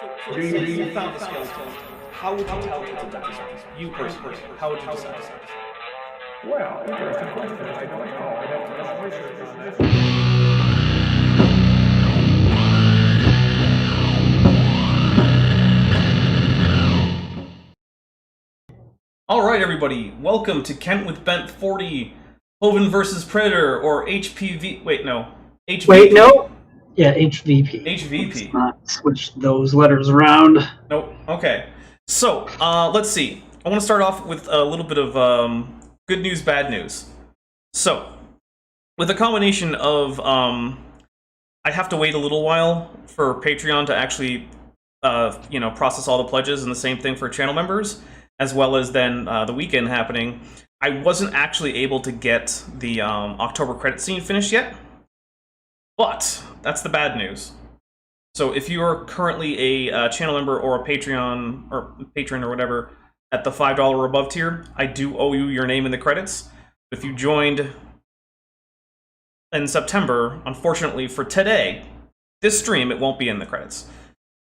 let's say you found a skeleton. How would you tell it's a demon? You personally, how would you decide? Well, interesting question. I don't know. I'd have to do some research on that. Alright everybody, welcome to Kent with Bent 40, Hovind versus Predator, or HPV, wait no, HVP. Wait, no. Yeah, HVP. HVP. Let's not switch those letters around. Nope, okay. So, let's see. I want to start off with a little bit of good news, bad news. So, with a combination of, I have to wait a little while for Patreon to actually, process all the pledges, and the same thing for channel members, as well as then the weekend happening, I wasn't actually able to get the October credit scene finished yet. But that's the bad news. So if you are currently a channel member or a Patreon or patron or whatever at the $5 or above tier, I do owe you your name in the credits. If you joined in September, unfortunately for today, this stream, it won't be in the credits.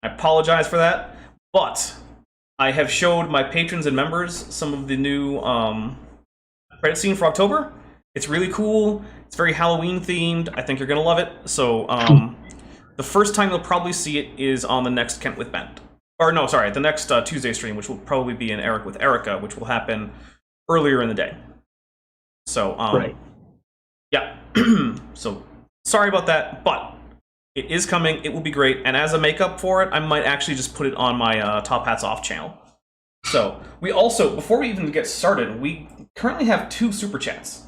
I apologize for that, but I have showed my patrons and members some of the new credit scene for October. It's really cool. It's very Halloween themed. I think you're gonna love it. So the first time you'll probably see it is on the next Kent with Bent. Or no, sorry, the next Tuesday stream, which will probably be an Eric with Erica, which will happen earlier in the day. So Right. Yeah. So sorry about that, but it is coming. It will be great. And as a makeup for it, I might actually just put it on my Top Hats Off channel. So we also, before we even get started, we currently have 2 super chats.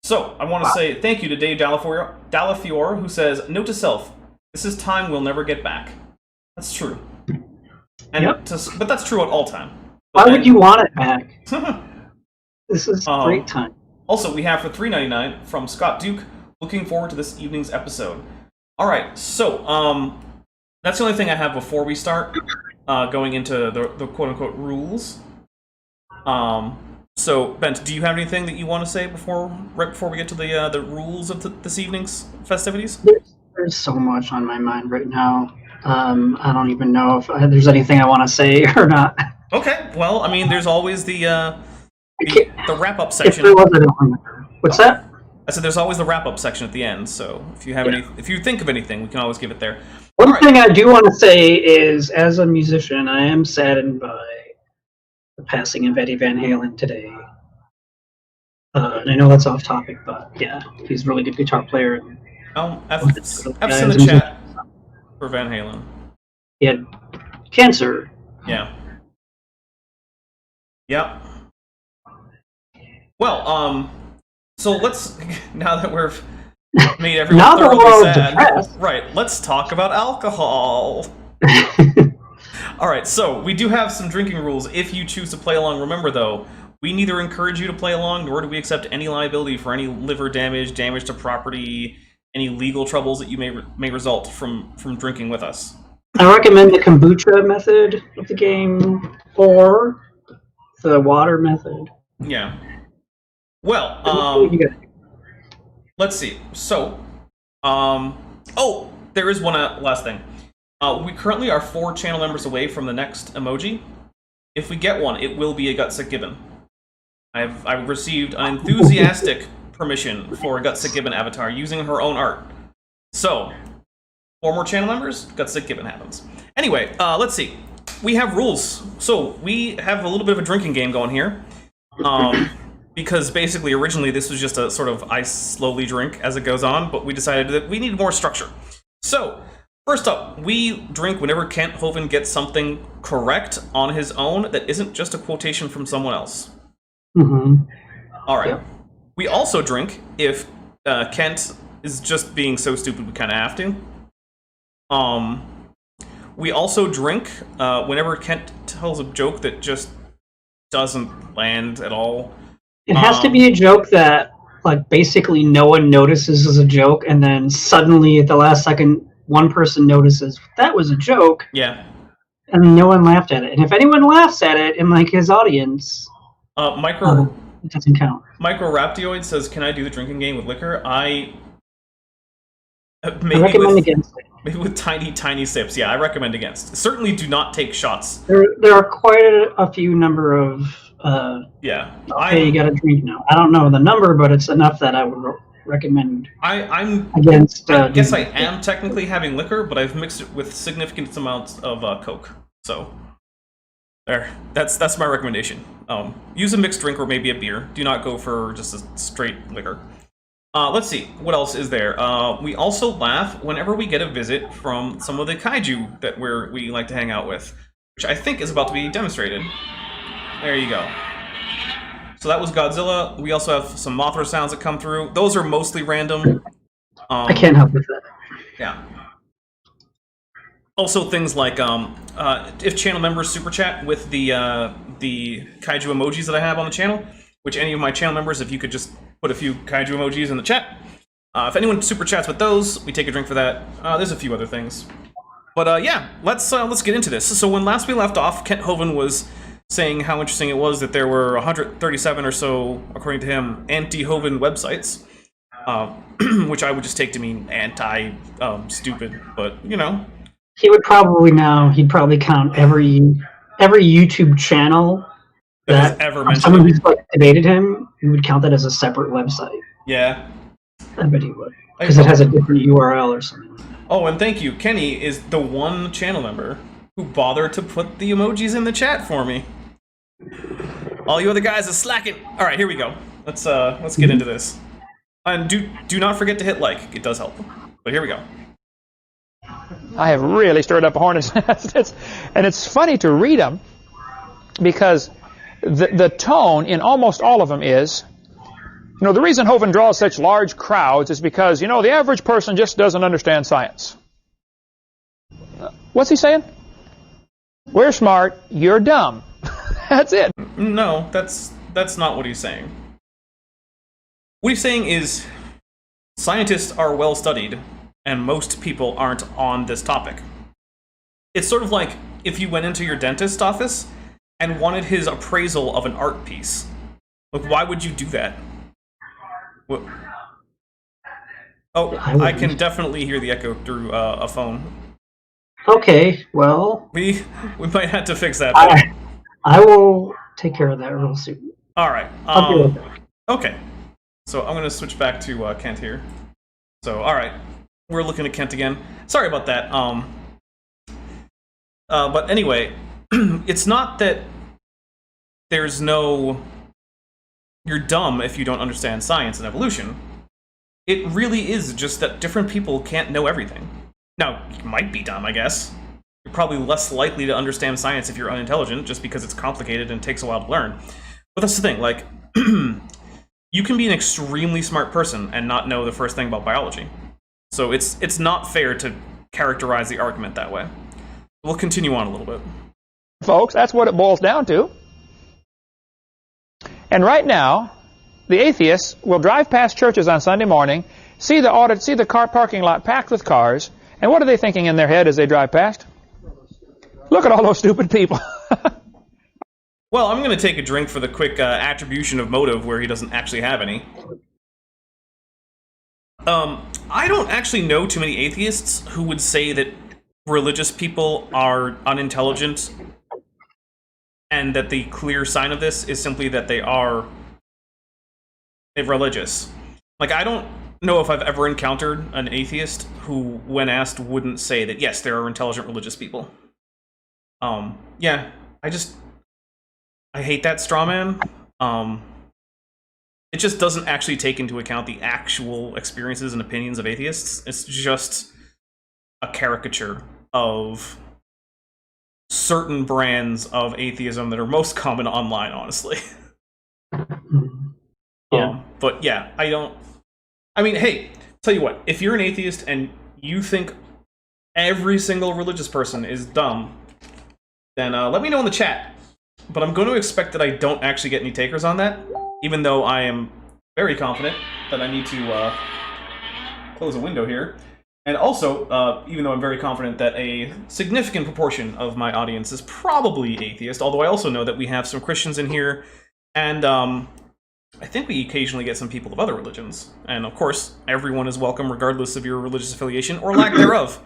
So I want to say thank you to Dave Dalafiore, who says, "Note to self: this is time we'll never get back." That's true. And Yep. but that's true at all time. Why would you want it back? This is a great time. Also, we have for $3.99 from Scott Duke. Looking forward to this evening's episode. All right, so that's the only thing I have before we start going into the quote-unquote rules. So, Bent, do you have anything that you want to say right before we get to the rules of this evening's festivities? There's so much on my mind right now. I don't even know if there's anything I want to say or not. Okay, well, I mean, there's always the wrap-up section. If there was, I don't remember. What's that? I said there's always the wrap-up section at the end, so if you have if you think of anything, we can always give it there. One thing I do want to say is, as a musician, I am saddened by the passing of Eddie Van Halen today. And I know that's off topic, but yeah, he's a really good guitar player. F's in the chat for Van Halen. He had cancer. Yeah. Yep. Well, so let's, now that we've made everyone thoroughly sad, depressed. Right, let's talk about alcohol. Alright, so we do have some drinking rules if you choose to play along. Remember though, we neither encourage you to play along, nor do we accept any liability for any liver damage, damage to property, any legal troubles that you may result from drinking with us. I recommend the kombucha method of the game, or the water method. Yeah. Well, let's see. So, oh, there is one last thing. We currently are 4 channel members away from the next emoji. If we get one, it will be a Gutsick Gibbon. I've received an enthusiastic permission for a Gutsick Gibbon avatar using her own art. So, 4 more channel members, Gutsick Gibbon happens. Anyway, let's see. We have rules. So, we have a little bit of a drinking game going here. Because basically, originally, this was just a sort of I slowly drink as it goes on, but we decided that we needed more structure. So, first up, we drink whenever Kent Hovind gets something correct on his own that isn't just a quotation from someone else. Mm-hmm. All right. Yep. We also drink if Kent is just being so stupid we kind of have to. We also drink whenever Kent tells a joke that just doesn't land at all. It has to be a joke that, like, basically no one notices as a joke, and then suddenly at the last second, one person notices that was a joke. Yeah. And no one laughed at it. And if anyone laughs at it in, like, his audience, it doesn't count. Micro Raptioid says, "Can I do the drinking game with liquor?" I recommend against it. Maybe with tiny, tiny sips. Yeah, I recommend against. Certainly do not take shots. There are quite a few number of. Yeah. Okay, you got to drink now. I don't know the number, but it's enough that I would recommend. I'm against. I guess I am technically having liquor, but I've mixed it with significant amounts of Coke. So there. That's my recommendation. Use a mixed drink or maybe a beer. Do not go for just a straight liquor. Let's see, what else is there? We also laugh whenever we get a visit from some of the kaiju that we like to hang out with, which I think is about to be demonstrated. There you go. So that was Godzilla. We also have some Mothra sounds that come through. Those are mostly random. I can't help with that. Yeah. Also things like if channel members super chat with the kaiju emojis that I have on the channel, which any of my channel members, if you could just put a few kaiju emojis in the chat. If anyone super chats with those, we take a drink for that. There's a few other things. But yeah, let's get into this. So when last we left off, Kent Hovind was saying how interesting it was that there were 137 or so, according to him, anti-Hovind websites, which I would just take to mean anti-stupid, but you know. He'd probably count every YouTube channel that has ever mentioned someone who's like debated him. He would count that as a separate website. Yeah, I bet he would, because it has a different URL or something. Oh, and thank you, Kenny is the one channel member who bothered to put the emojis in the chat for me. All you other guys are slacking. All right, here we go. Let's get into this. And do not forget to hit like. It does help. But here we go. I have really stirred up a hornet's nest. And it's funny to read them because the tone in almost all of them is, you know, the reason Hovind draws such large crowds is because, you know, the average person just doesn't understand science. What's he saying? We're smart, you're dumb. That's it. No, that's not what he's saying. What he's saying is scientists are well studied and most people aren't on this topic. It's sort of like if you went into your dentist's office and wanted his appraisal of an art piece. Like, why would you do that? What? Oh, I can definitely hear the echo through a phone. Okay, well... We might have to fix that. I will take care of that real soon. Alright. I'll deal with it. Okay. So I'm going to switch back to Kent here. So, alright. We're looking at Kent again. Sorry about that. But anyway, it's not that there's no... You're dumb if you don't understand science and evolution. It really is just that different people can't know everything. Now, you might be dumb, I guess. You're probably less likely to understand science if you're unintelligent, just because it's complicated and takes a while to learn. But that's the thing, like, you can be an extremely smart person and not know the first thing about biology. So it's not fair to characterize the argument that way. We'll continue on a little bit. Folks, that's what it boils down to. And right now, the atheists will drive past churches on Sunday morning, see the car parking lot packed with cars, and what are they thinking in their head as they drive past? Look at all those stupid people. Well, I'm going to take a drink for the quick attribution of motive where he doesn't actually have any. I don't actually know too many atheists who would say that religious people are unintelligent and that the clear sign of this is simply that they are religious. Like, I don't know if I've ever encountered an atheist who, when asked, wouldn't say that, yes, there are intelligent religious people. Yeah, I hate that straw man. It just doesn't actually take into account the actual experiences and opinions of atheists. It's just a caricature of certain brands of atheism that are most common online, honestly. Yeah. But yeah, I mean, hey, tell you what, if you're an atheist and you think every single religious person is dumb, then let me know in the chat. But I'm going to expect that I don't actually get any takers on that, even though I am very confident that I need to close a window here. And also, even though I'm very confident that a significant proportion of my audience is probably atheist, although I also know that we have some Christians in here, and I think we occasionally get some people of other religions. And of course, everyone is welcome regardless of your religious affiliation or lack thereof.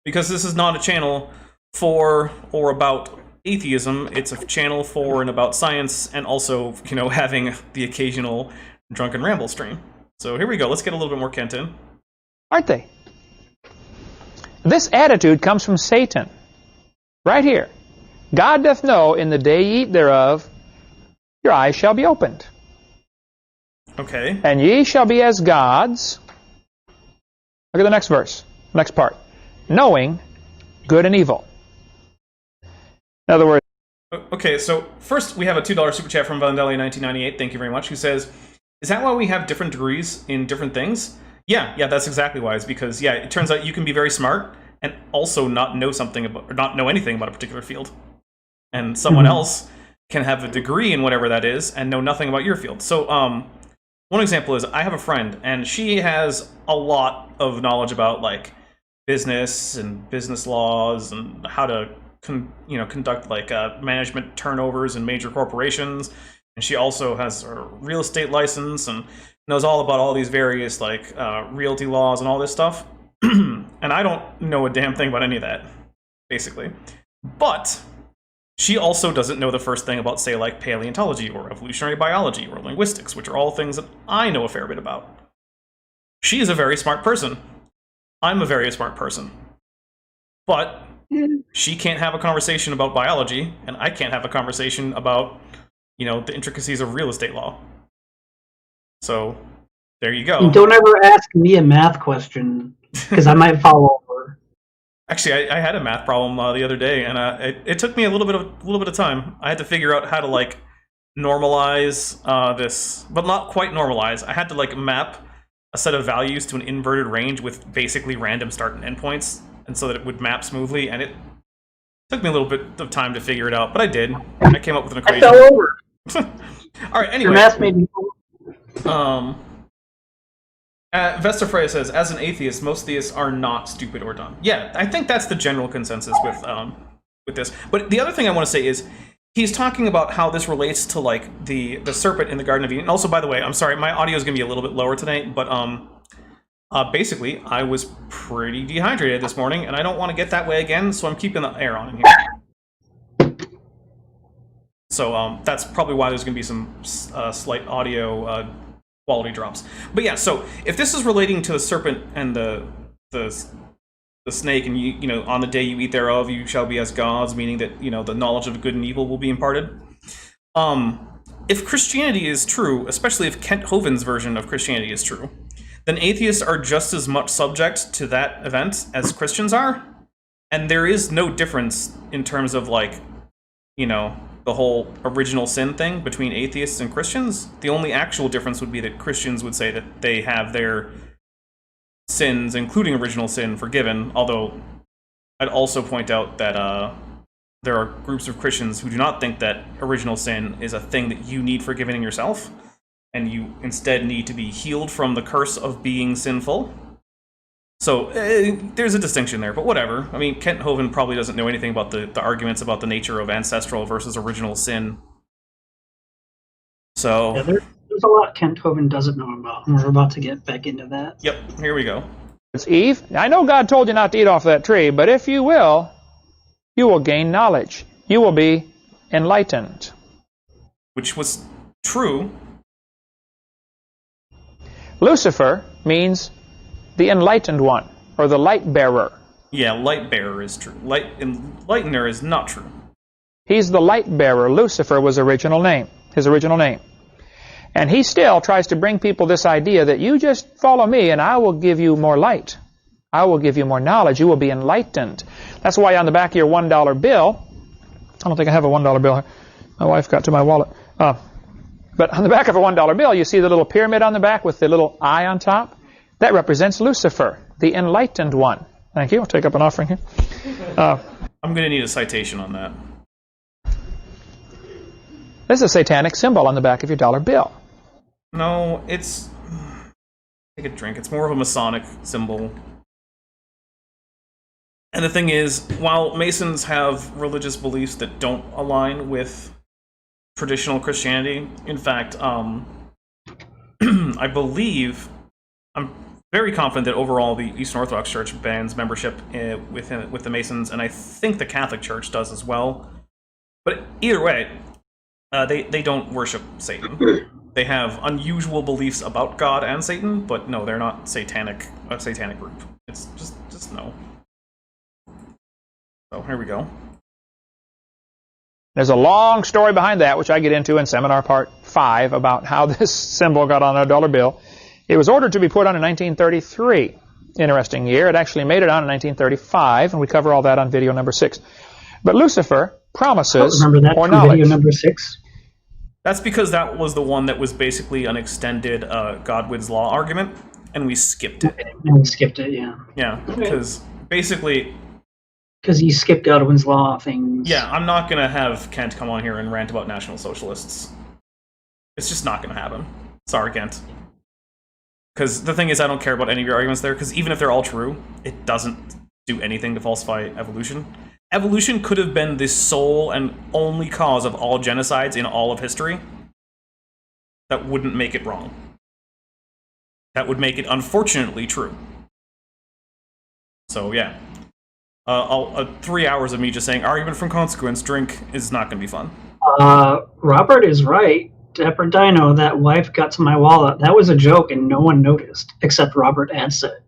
because this is not a channel for or about atheism. It's a channel for and about science, and also, you know, having the occasional drunken ramble stream. So here we go. Let's get a little bit more Kent in. Aren't they? This attitude comes from Satan. Right here. God doth know in the day ye eat thereof, your eyes shall be opened. Okay. And ye shall be as gods. Look at the next verse, next part. Knowing good and evil. In other words, Okay, so first we have a $2 super chat from Vandelli1998. Thank you very much. Who says, "Is that why we have different degrees in different things?" Yeah, that's exactly why. It's because, yeah, it turns out you can be very smart and also not know something about, or not know anything about a particular field, and someone else can have a degree in whatever that is and know nothing about your field. So, one example is I have a friend, and she has a lot of knowledge about like business and business laws and how to conduct like management turnovers in major corporations. And she also has a real estate license and knows all about all these various like realty laws and all this stuff. And I don't know a damn thing about any of that, basically. But she also doesn't know the first thing about, say, like paleontology or evolutionary biology or linguistics, which are all things that I know a fair bit about. She is a very smart person. I'm a very smart person. But she can't have a conversation about biology, and I can't have a conversation about, you know, the intricacies of real estate law. So, there you go. And don't ever ask me a math question, because I might fall over. Actually, I had a math problem the other day, and it took me a little bit of time. I had to figure out how to like normalize this, but not quite normalize. I had to like map a set of values to an inverted range with basically random start and end points, and so that it would map smoothly. And it took me a little bit of time to figure it out, but I did. I came up with an equation. I fell over. All right. Anyway, Your math made me. Vesta Freya says, as an atheist, most theists are not stupid or dumb. Yeah, I think that's the general consensus with this. But the other thing I want to say is, he's talking about how this relates to like the serpent in the Garden of Eden. And also, by the way, I'm sorry, my audio is going to be a little bit lower tonight, but basically, I was pretty dehydrated this morning, and I don't want to get that way again, so I'm keeping the air on in here. So that's probably why there's going to be some slight audio quality drops. But yeah, so if this is relating to the serpent and the snake, and you know, on the day you eat thereof, you shall be as gods, meaning that, you know, the knowledge of good and evil will be imparted. If Christianity is true, especially if Kent Hovind's version of Christianity is true, then atheists are just as much subject to that event as Christians are, and there is no difference in terms of like, you know, the whole original sin thing between atheists and Christians. The only actual difference would be that Christians would say that they have their sins, including original sin, forgiven, although I'd also point out that there are groups of Christians who do not think that original sin is a thing that you need forgiven yourself, and you instead need to be healed from the curse of being sinful. So there's a distinction there, but whatever. I mean, Kent Hovind probably doesn't know anything about the arguments about the nature of ancestral versus original sin. So Yeah, there's a lot Kent Hovind doesn't know about, and we're about to get back into that. Yep, here we go. it's Eve. I know God told you not to eat off that tree, but if you will gain knowledge. You will be enlightened. Which was true. Lucifer means the enlightened one, or the light bearer. Yeah, light bearer is true. Enlightener is not true. He's the light bearer. Lucifer was his original name. And he still tries to bring people this idea that you just follow me and I will give you more light. I will give you more knowledge. You will be enlightened. That's why on the back of your $1 bill, I don't think I have a $1 bill here. My wife got to my wallet. But on the back of a $1 bill, you see the little pyramid on the back with the little eye on top? That represents Lucifer, the enlightened one. Thank you. I'll take up an offering here. I'm going to need a citation on that. This is a satanic symbol on the back of your dollar bill. No, it's... Take a drink. It's more of a Masonic symbol. And the thing is, while Masons have religious beliefs that don't align with traditional Christianity, in fact, I believe... I'm very confident that overall the Eastern Orthodox Church bans membership with the Masons, and I think the Catholic Church does as well. But either way, they don't worship Satan. They have unusual beliefs about God and Satan, but no, they're not a satanic group. It's just no. So here we go. There's a long story behind that, which I get into in seminar part 5 about how this symbol got on a dollar bill. It was ordered to be put on in 1933. Interesting year. It actually made it on in 1935, and we cover all that on video number 6. But Lucifer promises remember that or from knowledge. video number 6. That's because that was the one that was basically an extended Godwin's Law argument, and we skipped it. And we skipped it, yeah. Yeah, because basically... Because you skipped Godwin's Law things. Yeah, I'm not going to have Kent come on here and rant about National Socialists. It's just not going to happen. Sorry, Kent. Because the thing is, I don't care about any of your arguments there, because even if they're all true, it doesn't do anything to falsify evolution. Evolution could have been the sole and only cause of all genocides in all of history. That wouldn't make it wrong. That would make it unfortunately true. So, yeah. 3 hours of me just saying, argument from consequence, drink, is not going to be fun. Robert is right. Dapper Dino, that wife got to my wallet. That was a joke and no one noticed, except Robert Ansett.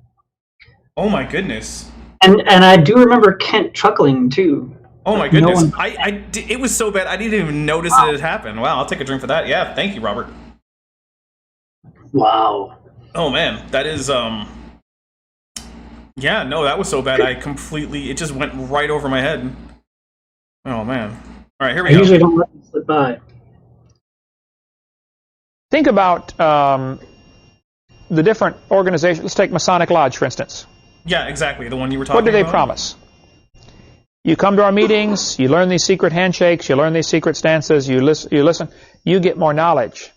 Oh my goodness. And I do remember Kent chuckling, too. Oh my goodness. No it was so bad, I didn't even notice that it happened. Wow, I'll take a drink for that. Yeah, thank you, Robert. Wow. Oh man, that is, yeah, no, that was so bad, it just went right over my head. Oh man. Alright, here we I go. usually don't let it slip by. Think about the different organizations. Let's take Masonic Lodge, for instance. Yeah, exactly, the one you were talking What do they about. promise? You come to our meetings, you learn these secret handshakes, you learn these secret stances, you listen, you get more knowledge.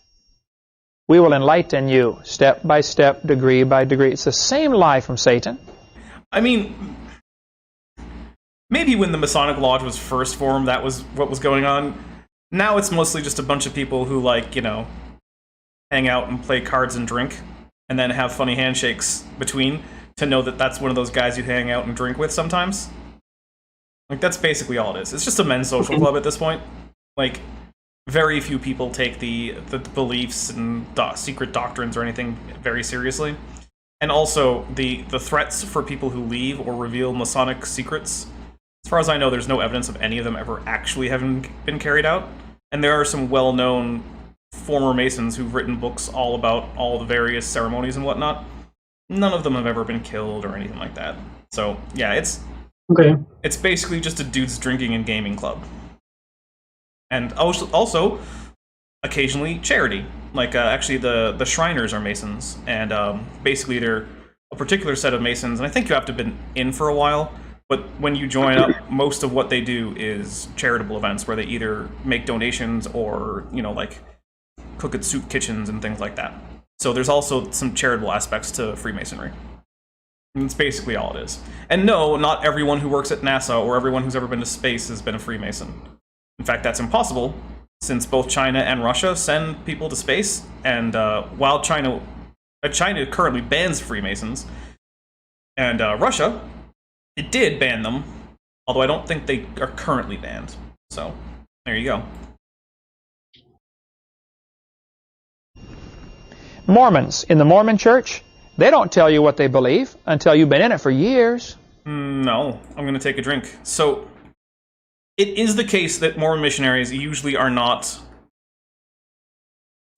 We will enlighten you step by step, degree by degree. It's the same lie from Satan. I mean, maybe when the Masonic Lodge was first formed, that was what was going on. Now it's mostly just a bunch of people who, like, you know, hang out and play cards and drink, and then have funny handshakes between to know that that's one of those guys you hang out and drink with sometimes. Like, that's basically all it is. It's just a men's social club at this point. Like, very few people take the beliefs and secret doctrines or anything very seriously. And also, the threats for people who leave or reveal Masonic secrets, as far as I know, there's no evidence of any of them ever actually having been carried out. And there are some well-known former Masons who've written books all about all the various ceremonies and whatnot. None of them have ever been killed or anything like that. So, yeah, it's basically just a dude's drinking and gaming club. And also occasionally charity. Like, actually, the Shriners are Masons, and basically they're a particular set of Masons, and I think you have to have been in for a while, but when you join up, most of what they do is charitable events, where they either make donations or, you know, like, cook at soup kitchens and things like that. So there's also some charitable aspects to Freemasonry. And it's basically all it is. And no, not everyone who works at NASA or everyone who's ever been to space has been a Freemason. In fact, that's impossible, since both China and Russia send people to space, and while China currently bans Freemasons, and Russia, it did ban them, although I don't think they are currently banned. So, there you go. Mormons. In the Mormon church, they don't tell you what they believe until you've been in it for years. No, I'm going to take a drink. So, it is the case that Mormon missionaries usually are not...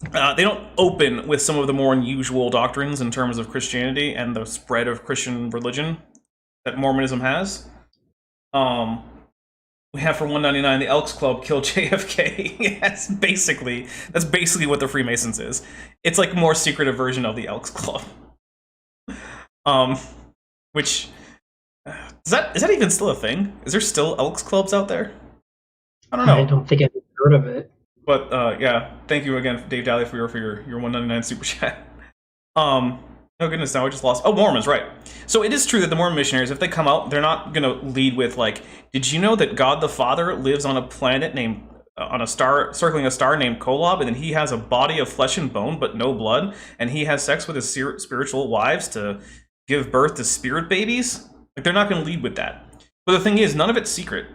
they don't open with some of the more unusual doctrines in terms of Christianity and the spread of Christian religion that Mormonism has. We have for $1.99 the Elks Club kill JFK. That's basically what the Freemasons is. It's like a more secretive version of the Elks Club. Which... Is that even still a thing? Is there still Elks Clubs out there? I don't know. I don't think I've heard of it. But, yeah, thank you again, Dave Daly, for your $1.99 super chat. Oh goodness, now I just lost... Oh, Mormons, right. So it is true that the Mormon missionaries, if they come out, they're not going to lead with, like, did you know that God the Father lives on a planet named on a star, circling a star named Kolob, and then he has a body of flesh and bone but no blood, and he has sex with his spiritual wives to give birth to spirit babies. Like, they're not going to lead with that. But the thing is, none of it's secret.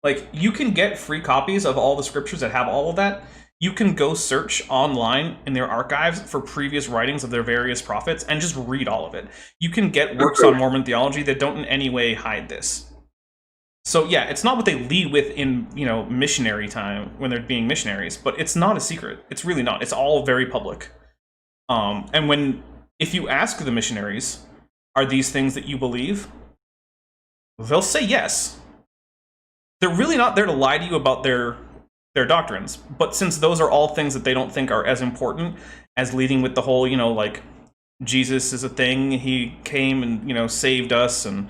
Like, you can get free copies of all the scriptures that have all of that. You can go search online in their archives for previous writings of their various prophets and just read all of it. You can get works on Mormon theology that don't in any way hide this. So yeah, it's not what they lead with in, you know, missionary time when they're being missionaries, but it's not a secret. It's really not. It's all very public. And if you ask the missionaries, are these things that you believe? They'll say yes. They're really not there to lie to you about their doctrines, but since those are all things that they don't think are as important as leading with the whole, you know, like, Jesus is a thing, he came and, you know, saved us, and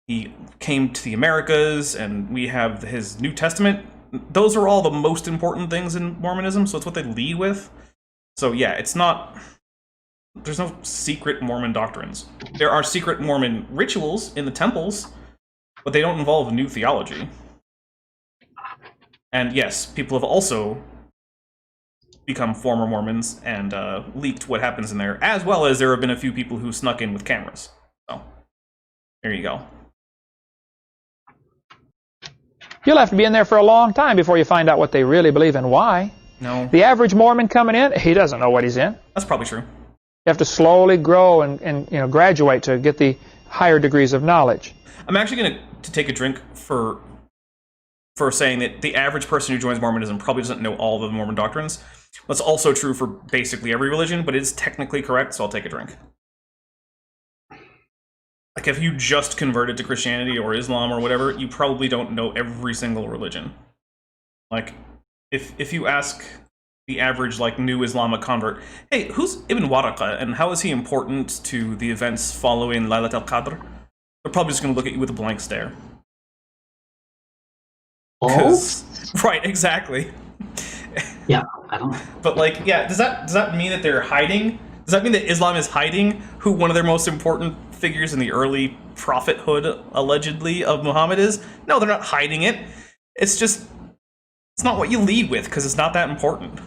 he came to the Americas, and we have his New Testament, those are all the most important things in Mormonism, so it's what they lead with. So yeah, it's not, there's no secret Mormon doctrines. There are secret Mormon rituals in the temples, but they don't involve new theology. And yes, people have also become former Mormons and leaked what happens in there, as well as there have been a few people who snuck in with cameras. So, there you go. You'll have to be in there for a long time before you find out what they really believe and why. No. The average Mormon coming in, he doesn't know what he's in. That's probably true. You have to slowly grow and you know, graduate to get the higher degrees of knowledge. I'm actually going to take a drink for saying that the average person who joins Mormonism probably doesn't know all of the Mormon doctrines. That's also true for basically every religion, but it's technically correct, so I'll take a drink. Like, if you just converted to Christianity or Islam or whatever, you probably don't know every single religion. Like, if you ask the average, like, new Islamic convert, hey, who's Ibn Waraqah, and how is he important to the events following Laylat al-Qadr? They're probably just going to look at you with a blank stare. Right, exactly. Yeah, I don't know. But, like, yeah, does that mean that they're hiding? Does that mean that Islam is hiding who one of their most important figures in the early prophethood, allegedly, of Muhammad is? No, they're not hiding it. It's just, it's not what you lead with, because it's not that important.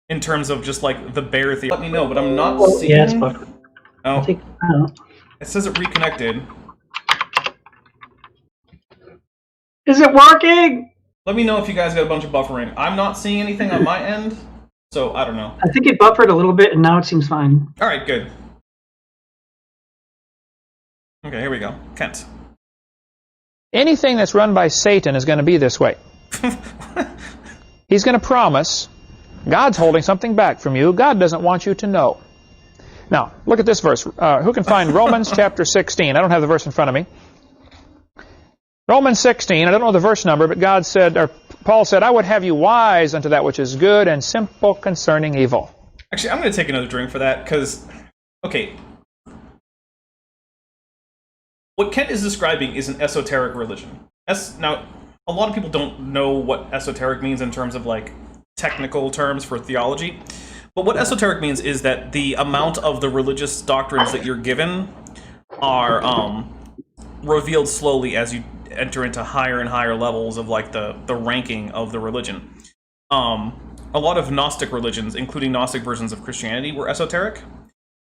In terms of just, like, the bare theology. Let me know, but I'm not seeing... Yeah, it's buffered. Oh, I don't know. it says it reconnected. Is it working? Let me know if you guys got a bunch of buffering. I'm not seeing anything on my end, so I don't know. I think it buffered a little bit, and now it seems fine. All right, good. Okay, here we go. Kent. Anything that's run by Satan is going to be this way. He's going to promise. God's holding something back from you. God doesn't want you to know. Now, look at this verse. Who can find Romans chapter 16? I don't have the verse in front of me. Romans 16, I don't know the verse number, but God said, or Paul said, I would have you wise unto that which is good and simple concerning evil. Actually, I'm going to take another drink for that, because, okay, what Kent is describing is an esoteric religion. Now, a lot of people don't know what esoteric means in terms of, like, technical terms for theology, but what esoteric means is that the amount of the religious doctrines that you're given are revealed slowly as you enter into higher and higher levels of, like, the ranking of the religion. A lot of Gnostic religions, including Gnostic versions of Christianity, were esoteric.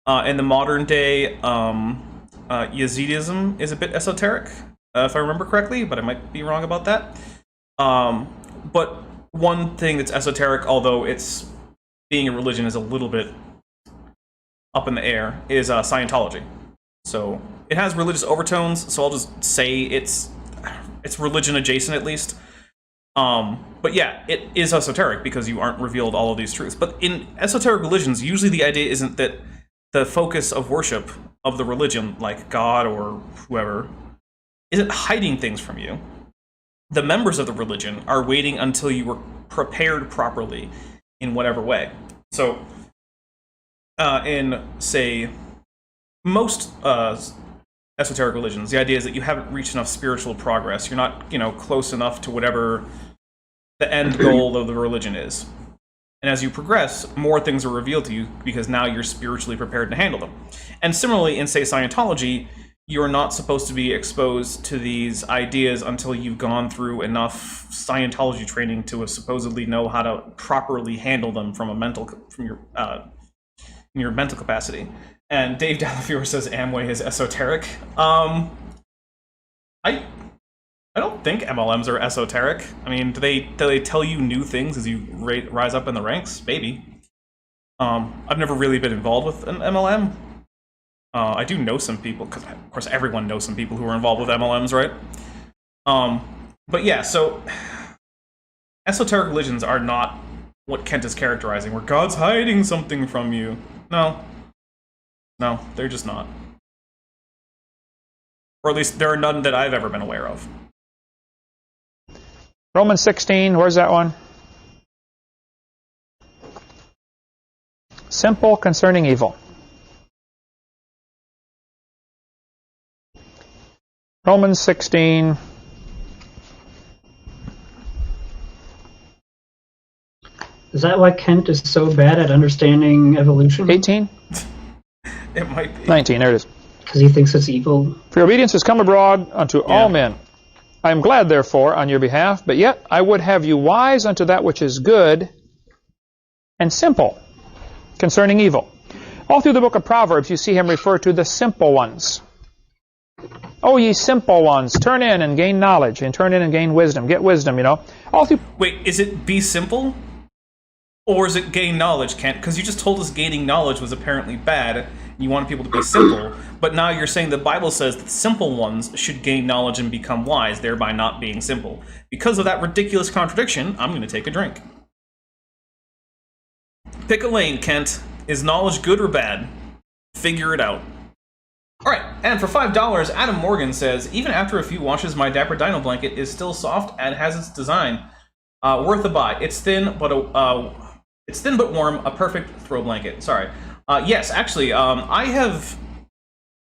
In the modern day, Yazidism is a bit esoteric, if I remember correctly, but I might be wrong about that. But one thing that's esoteric, although it's being a religion is a little bit up in the air, is Scientology. So it has religious overtones, so I'll just say it's religion adjacent at least. But yeah, it is esoteric because you aren't revealed all of these truths. But in esoteric religions, usually the idea isn't that the focus of worship of the religion, like God or whoever, isn't hiding things from you. The members of the religion are waiting until you were prepared properly in whatever way. So, in, say, most esoteric religions, the idea is that you haven't reached enough spiritual progress. You're not, close enough to whatever the end goal of the religion is. And as you progress, more things are revealed to you because now you're spiritually prepared to handle them. And similarly, in, say, Scientology, you're not supposed to be exposed to these ideas until you've gone through enough Scientology training to supposedly know how to properly handle them from your mental capacity. And Dave Delafiore says Amway is esoteric. I don't think MLMs are esoteric. I mean, do they tell you new things as you rise up in the ranks? Maybe. I've never really been involved with an MLM. I do know some people, because of course everyone knows some people who are involved with MLMs, right? But yeah, so esoteric religions are not what Kent is characterizing, where God's hiding something from you. No, they're just not. Or at least there are none that I've ever been aware of. Romans 16, where's that one? Simple concerning evil. Romans 16. Is that why Kent is so bad at understanding evolution? 18? It might be. 19, there it is. Because he thinks it's evil. For your obedience has come abroad unto all men. I am glad, therefore, on your behalf, but yet I would have you wise unto that which is good and simple concerning evil. All through the book of Proverbs, you see him refer to the simple ones. Oh, ye simple ones, turn in and gain knowledge, and turn in and gain wisdom. Get wisdom, you know. All through. Wait, is it be simple? Or is it gain knowledge, Kent? Because you just told us gaining knowledge was apparently bad. You wanted people to be simple. But now you're saying the Bible says that simple ones should gain knowledge and become wise, thereby not being simple. Because of that ridiculous contradiction, I'm going to take a drink. Pick a lane, Kent. Is knowledge good or bad? Figure it out. Alright, and for $5, Adam Morgan says, even after a few washes, my Dapper Dino blanket is still soft and has its design. Worth a buy. It's thin, but warm. A perfect throw blanket. Sorry. Yes, actually, I have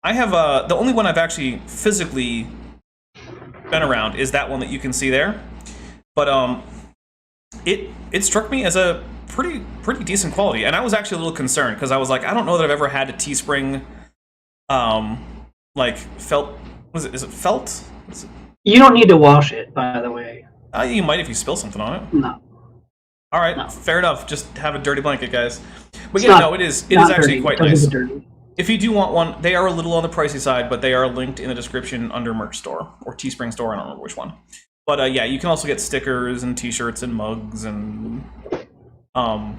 the only one I've actually physically been around is that one that you can see there. But it struck me as a pretty decent quality, and I was actually a little concerned because I was like, I don't know that I've ever had a Teespring like felt. Is it felt? You don't need to wash it, by the way. You might if you spill something on it. No. All right, No. fair enough. Just have a dirty blanket, guys. But It's yeah, not- no, it is not actually dirty. quite It doesn't nice. get dirty. If you do want one, they are a little on the pricey side, but they are linked in the description under merch store or Teespring store. I don't remember which one. But yeah, you can also get stickers and T-shirts and mugs and are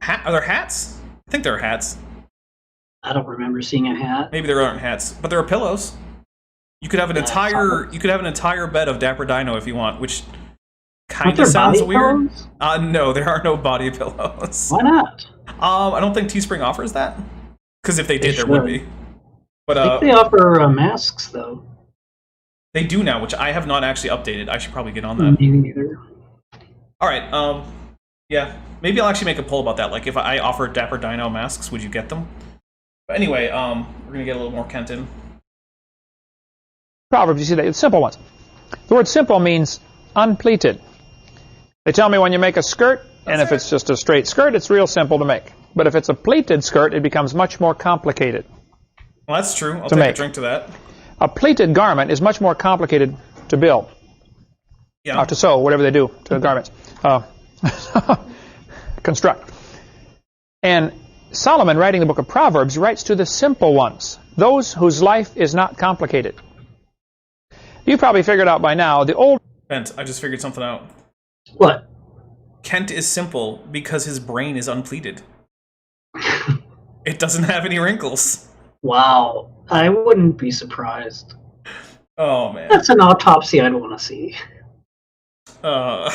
there hats? I think there are hats. I don't remember seeing a hat. Maybe there aren't hats, but there are pillows. You could have an entire bed of Dapper Dino if you want, which kind Aren't there of sounds body weird. pillows? No, there are no body pillows. Why not? I don't think Teespring offers that. Because if they did, there would be. But I think they offer masks, though. they do now, which I have not actually updated. I should probably get on that. Me neither. All right. Yeah. Maybe I'll actually make a poll about that. Like, if I offer Dapper Dino masks, would you get them? But anyway, we're gonna get a little more Kent in. Proverbs, you see that? It's simple ones. The word simple means unpleated. They tell me when you make a skirt, and if it's just a straight skirt, it's real simple to make. But if it's a pleated skirt, it becomes much more complicated. Well, that's true. I'll take a drink to that. A pleated garment is much more complicated to build. Yeah. To sew, whatever they do to garments. Construct. And Solomon, writing the book of Proverbs, writes to the simple ones, those whose life is not complicated. You've probably figured out by now, the old... Kent, I just figured something out. What? Kent is simple because his brain is unpleated. It doesn't have any wrinkles. Wow. I wouldn't be surprised. Oh, man. That's an autopsy I'd want to see. I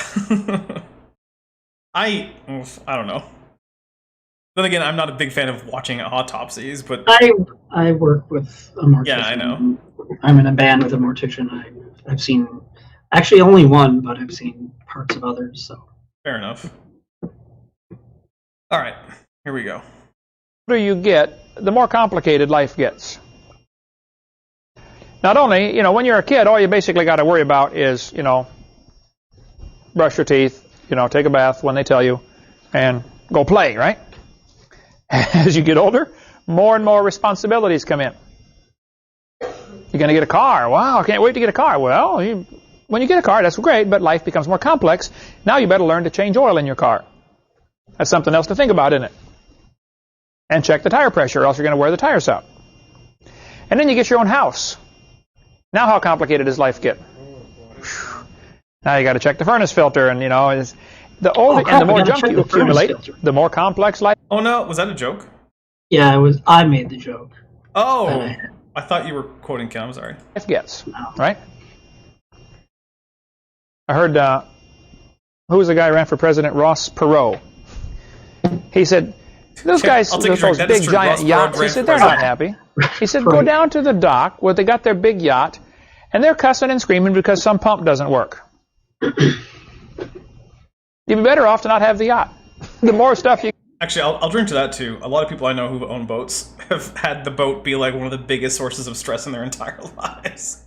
don't know. Then again, I'm not a big fan of watching autopsies, but I work with a mortician. Yeah, I know. I'm in a band with a mortician. I've seen, actually only one, but I've seen parts of others. So fair enough. All right, here we go. The older you get, the more complicated life gets. Not only, when you're a kid, all you basically got to worry about is, brush your teeth, take a bath when they tell you, and go play, right? As you get older, more and more responsibilities come in. You're going to get a car. Wow, I can't wait to get a car. Well, when you get a car, that's great, but life becomes more complex. Now you better learn to change oil in your car. That's something else to think about, isn't it? And check the tire pressure, or else you're going to wear the tires out. And then you get your own house. Now how complicated does life get? Now you got to check the furnace filter, and the older and the more junk you accumulate, the more complex life. Oh no, was that a joke? Yeah, it was. I made the joke. Oh, I thought you were quoting Ken. I'm sorry. Life gets, No. right? I heard, who was the guy who ran for president? Ross Perot. He said, those guys, I'll take a those drink. That big is true. giant Ross Perot yachts, he ran said, for they're not president. happy. He said, go down to the dock where they got their big yacht, and they're cussing and screaming because some pump doesn't work. You'd be better off to not have the yacht. The more stuff you... Actually, I'll drink to that too. A lot of people I know who own boats have had the boat be like one of the biggest sources of stress in their entire lives.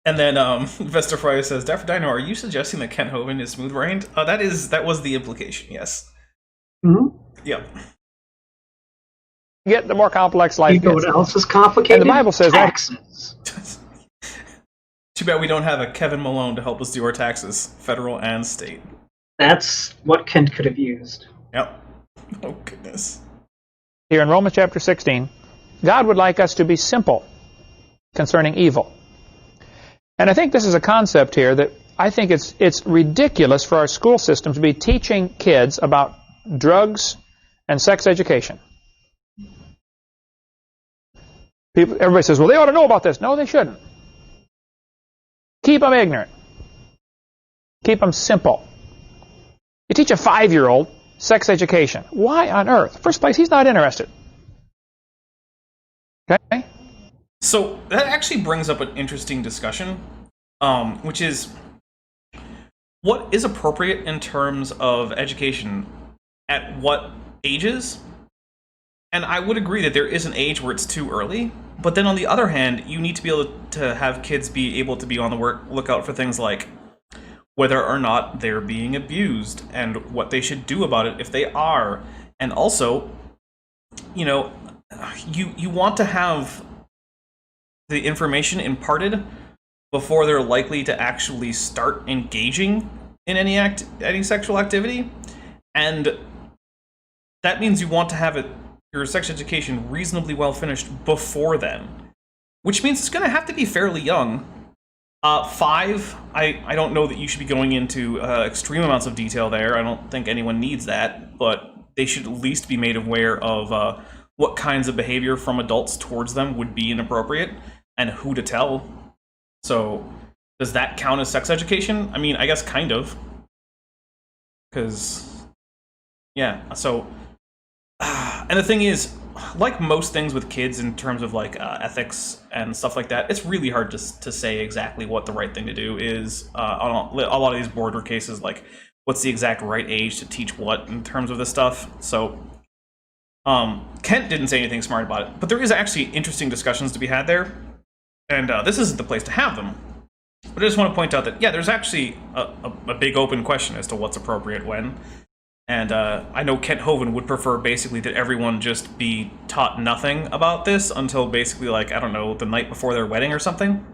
And then Vester Fryer says, Dapper Dino, are you suggesting that Ken Hovind is smooth-brained? That was the implication, yes. Mm-hmm. Yep. get, the more complex life You know gets. what else is complicated? And the Bible says taxes. Too bad we don't have a Kevin Malone to help us do our taxes, federal and state. That's what Kent could have used. Yep. Oh, goodness. Here in Romans chapter 16, God would like us to be simple concerning evil. And I think this is a concept here that I think it's ridiculous for our school system to be teaching kids about drugs and sex education. Everybody says, well, they ought to know about this. No, they shouldn't. Keep them ignorant. Keep them simple. You teach a 5-year-old sex education. Why on earth? First place, he's not interested. Okay? So that actually brings up an interesting discussion, which is what is appropriate in terms of education at what ages? And I would agree that there is an age where it's too early, but then on the other hand, you need to be able to have kids be able to be on the lookout for things like whether or not they're being abused and what they should do about it if they are. And also, you know, you want to have the information imparted before they're likely to actually start engaging in any sexual activity. And that means you want to have your sex education reasonably well finished before then, which means it's going to have to be fairly young. 5, I don't know that you should be going into extreme amounts of detail there. I don't think anyone needs that, but they should at least be made aware of what kinds of behavior from adults towards them would be inappropriate and who to tell. So, does that count as sex education? I mean, I guess kind of. Because, yeah, so... and the thing is, like most things with kids in terms of like ethics and stuff like that, it's really hard to say exactly what the right thing to do is on a lot of these border cases, like what's the exact right age to teach what in terms of this stuff. So Kent didn't say anything smart about it, but there is actually interesting discussions to be had there, and this isn't the place to have them. But I just want to point out that, yeah, there's actually a big open question as to what's appropriate when. And I know Kent Hovind would prefer basically that everyone just be taught nothing about this until basically, like, I don't know, the night before their wedding or something.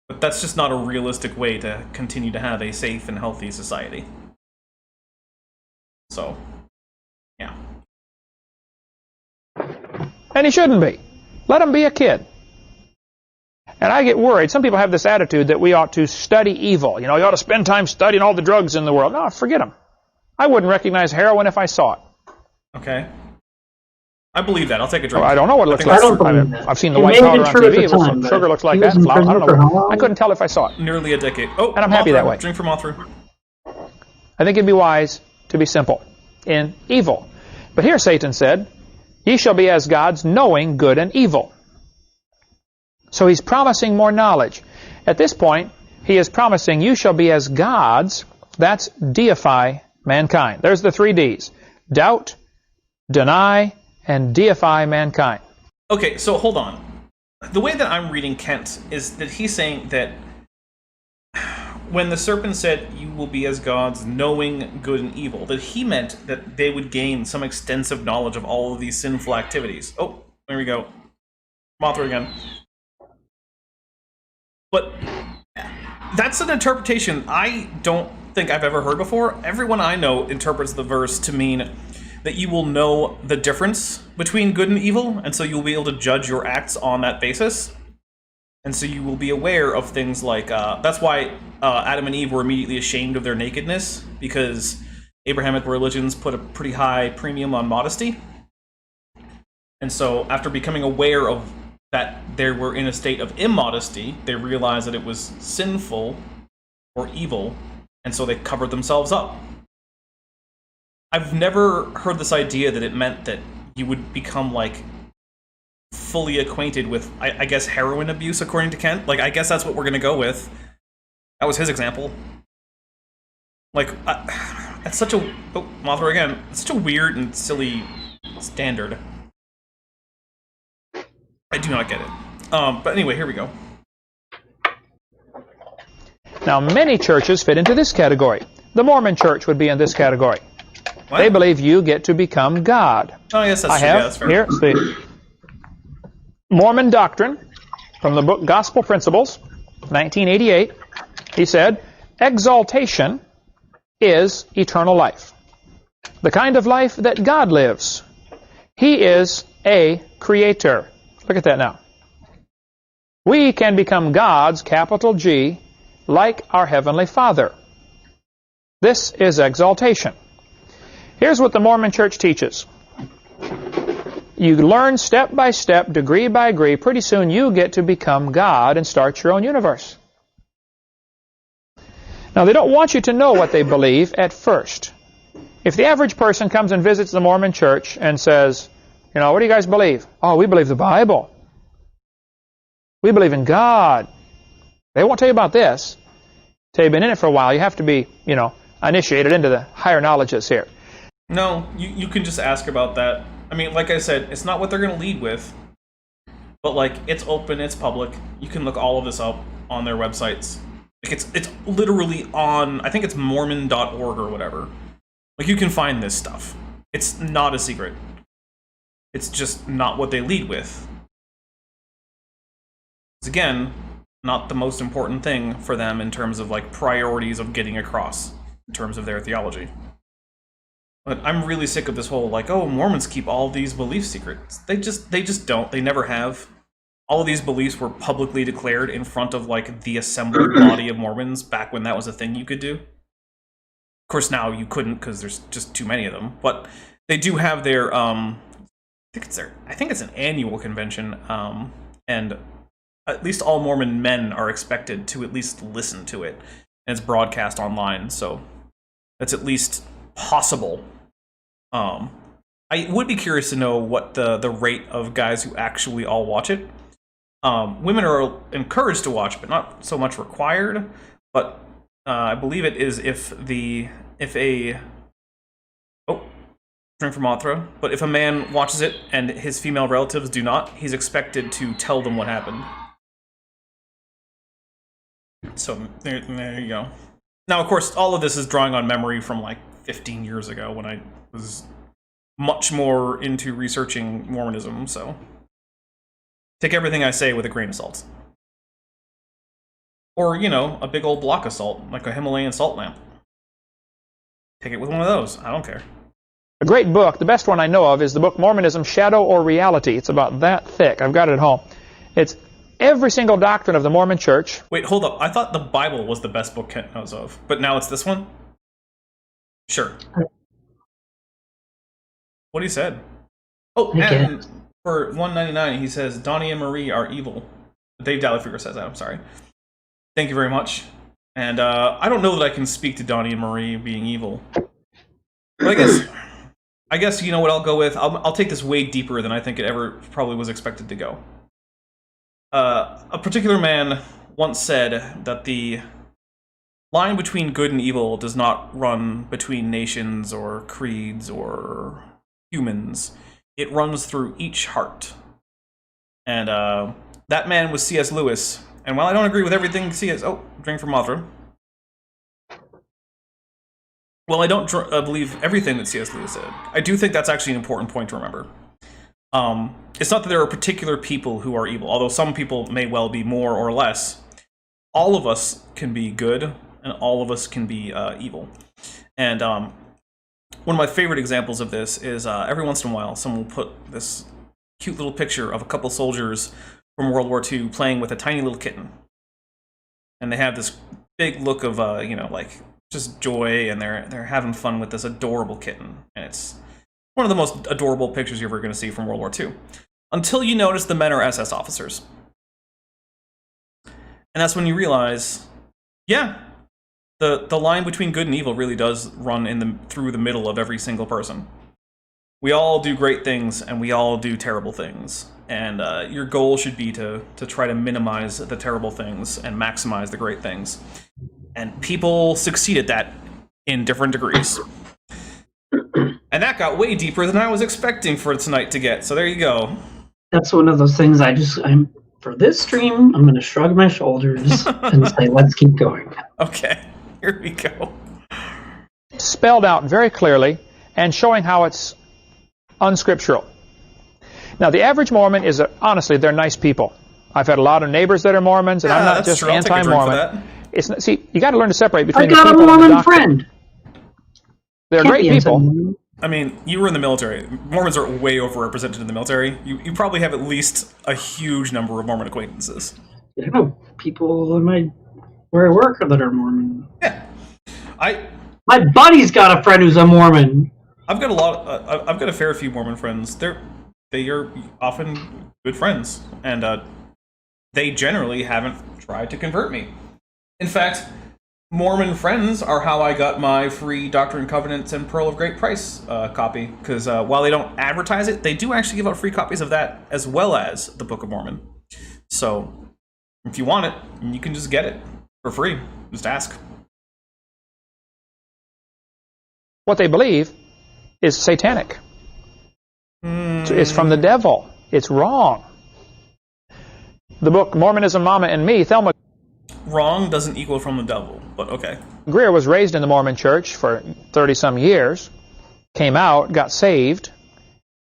But that's just not a realistic way to continue to have a safe and healthy society. So, yeah. And he shouldn't be. Let him be a kid. And I get worried. Some people have this attitude that we ought to study evil. You know, you ought to spend time studying all the drugs in the world. No, forget them. I wouldn't recognize heroin if I saw it. Okay. I believe that. I'll take a drink. Well, I don't know what it looks like. I don't believe that. I've seen the It white may have powder been on true at TV. the If time, some sugar looks like he that. was in Flour. I prison don't for how know. long? I couldn't tell if I saw it. Nearly a decade. Oh, And I'm happy that way. Drink from all through. I think it'd be wise to be simple in evil. But here Satan said, ye shall be as gods, knowing good and evil. So he's promising more knowledge. At this point, he is promising you shall be as gods. That's deify mankind. There's the 3 Ds. Doubt, deny, and deify mankind. Okay, so hold on. The way that I'm reading Kent is that he's saying that when the serpent said, you will be as gods, knowing good and evil, that he meant that they would gain some extensive knowledge of all of these sinful activities. Oh, There we go. Mothra again. But that's an interpretation I don't think I've ever heard before. Everyone I know interprets the verse to mean that you will know the difference between good and evil, and so you'll be able to judge your acts on that basis. And so you will be aware of things like, that's why Adam and Eve were immediately ashamed of their nakedness, because Abrahamic religions put a pretty high premium on modesty. And so after becoming aware of that they were in a state of immodesty, they realized that it was sinful or evil, and so they covered themselves up. I've never heard this idea that it meant that you would become, like, fully acquainted with, I guess, heroin abuse, according to Kent. Like, I guess that's what we're gonna go with. That was his example. Like, it's such a... Oh, Mothra again. It's such a weird and silly standard. I do not get it. But anyway, here we go. Now, many churches fit into this category. The Mormon Church would be in this category. What? They believe you get to become God. Oh, yes, that's I true. Yeah, have that's fair. here the Mormon Doctrine from the book Gospel Principles, 1988. He said, exaltation is eternal life, the kind of life that God lives. He is a creator. Look at that now. We can become gods, capital G, like our Heavenly Father. This is exaltation. Here's what the Mormon Church teaches. You learn step by step, degree by degree. Pretty soon you get to become God and start your own universe. Now, they don't want you to know what they believe at first. If the average person comes and visits the Mormon Church and says, you know, what do you guys believe? Oh, we believe the Bible. We believe in God. They won't tell you about this. Till you've been in it for a while, you have to be, you know, initiated into the higher knowledges here. No, you can just ask about that. I mean, like I said, it's not what they're going to lead with. But, like, it's open, it's public. You can look all of this up on their websites. Like, it's literally on, I think it's mormon.org or whatever. Like, you can find this stuff. It's not a secret. It's just not what they lead with. It's, again, not the most important thing for them in terms of, like, priorities of getting across in terms of their theology. But I'm really sick of this whole, like, oh, Mormons keep all these belief secrets. They just don't. They never have. All of these beliefs were publicly declared in front of, like, the assembled body of Mormons back when that was a thing you could do. Of course, now you couldn't because there's just too many of them. But they do have their, I think it's an annual convention, and at least all Mormon men are expected to at least listen to it. And it's broadcast online, so that's at least possible. I would be curious to know what the rate of guys who actually all watch it. Women are encouraged to watch, but not so much required. But I believe it is if a drink from Mothra. But if a man watches it and his female relatives do not, he's expected to tell them what happened. So there you go. Now, of course, all of this is drawing on memory from like 15 years ago when I was much more into researching Mormonism, so take everything I say with a grain of salt. Or, you know, a big old block of salt, like a Himalayan salt lamp. Take it with one of those. I don't care. A great book, the best one I know of, is the book Mormonism, Shadow or Reality. It's about that thick. I've got it at home. It's every single doctrine of the Mormon Church. Wait, hold up. I thought the Bible was the best book Kent knows of, but now it's this one? Sure. What he said. Oh, and for $1.99, he says, Donnie and Marie are evil. Dave Dallifigure says that, I'm sorry. Thank you very much. And I don't know that I can speak to Donnie and Marie being evil. But I guess you know what I'll go with? I'll take this way deeper than I think it ever probably was expected to go. A particular man once said that the line between good and evil does not run between nations or creeds or humans. It runs through each heart. And that man was C.S. Lewis. And while I don't agree with everything C.S. Oh, drink from Mothra. Well, I don't believe everything that C.S. Lewis said. I do think that's actually an important point to remember. It's not that there are particular people who are evil, although some people may well be more or less. All of us can be good, and all of us can be evil. And one of my favorite examples of this is every once in a while, someone will put this cute little picture of a couple soldiers from World War II playing with a tiny little kitten. And they have this big look of, like just joy, and they're having fun with this adorable kitten. And it's one of the most adorable pictures you're ever going to see from World War II. Until you notice the men are SS officers. And that's when you realize, yeah, the line between good and evil really does run through the middle of every single person. We all do great things, and we all do terrible things. And your goal should be to try to minimize the terrible things and maximize the great things. And people succeed at that in different degrees. And that got way deeper than I was expecting for tonight to get, so there you go. That's one of those things for this stream, I'm going to shrug my shoulders and say, let's keep going. Okay, here we go. Spelled out very clearly and showing how it's unscriptural. Now, the average Mormon is, honestly, they're nice people. I've had a lot of neighbors that are Mormons, and I'm not just anti-Mormon. See, you got to learn to separate between the people and the doctrine. I got a Mormon friend. They're great people. I mean, you were in the military. Mormons are way overrepresented in the military. You probably have at least a huge number of Mormon acquaintances. I know people in where I work that are Mormon. Yeah, my buddy's got a friend who's a Mormon. I've got I've got a fair few Mormon friends. They are often good friends, and they generally haven't tried to convert me. In fact, Mormon friends are how I got my free Doctrine and Covenants and Pearl of Great Price copy, because while they don't advertise it, they do actually give out free copies of that as well as the Book of Mormon. So, if you want it, you can just get it for free. Just ask. What they believe is satanic. It's from the devil. It's wrong. The book Mormonism, Mama and Me, Thelma Wrong doesn't equal from the devil, but okay. Greer was raised in the Mormon church for 30-some years, came out, got saved,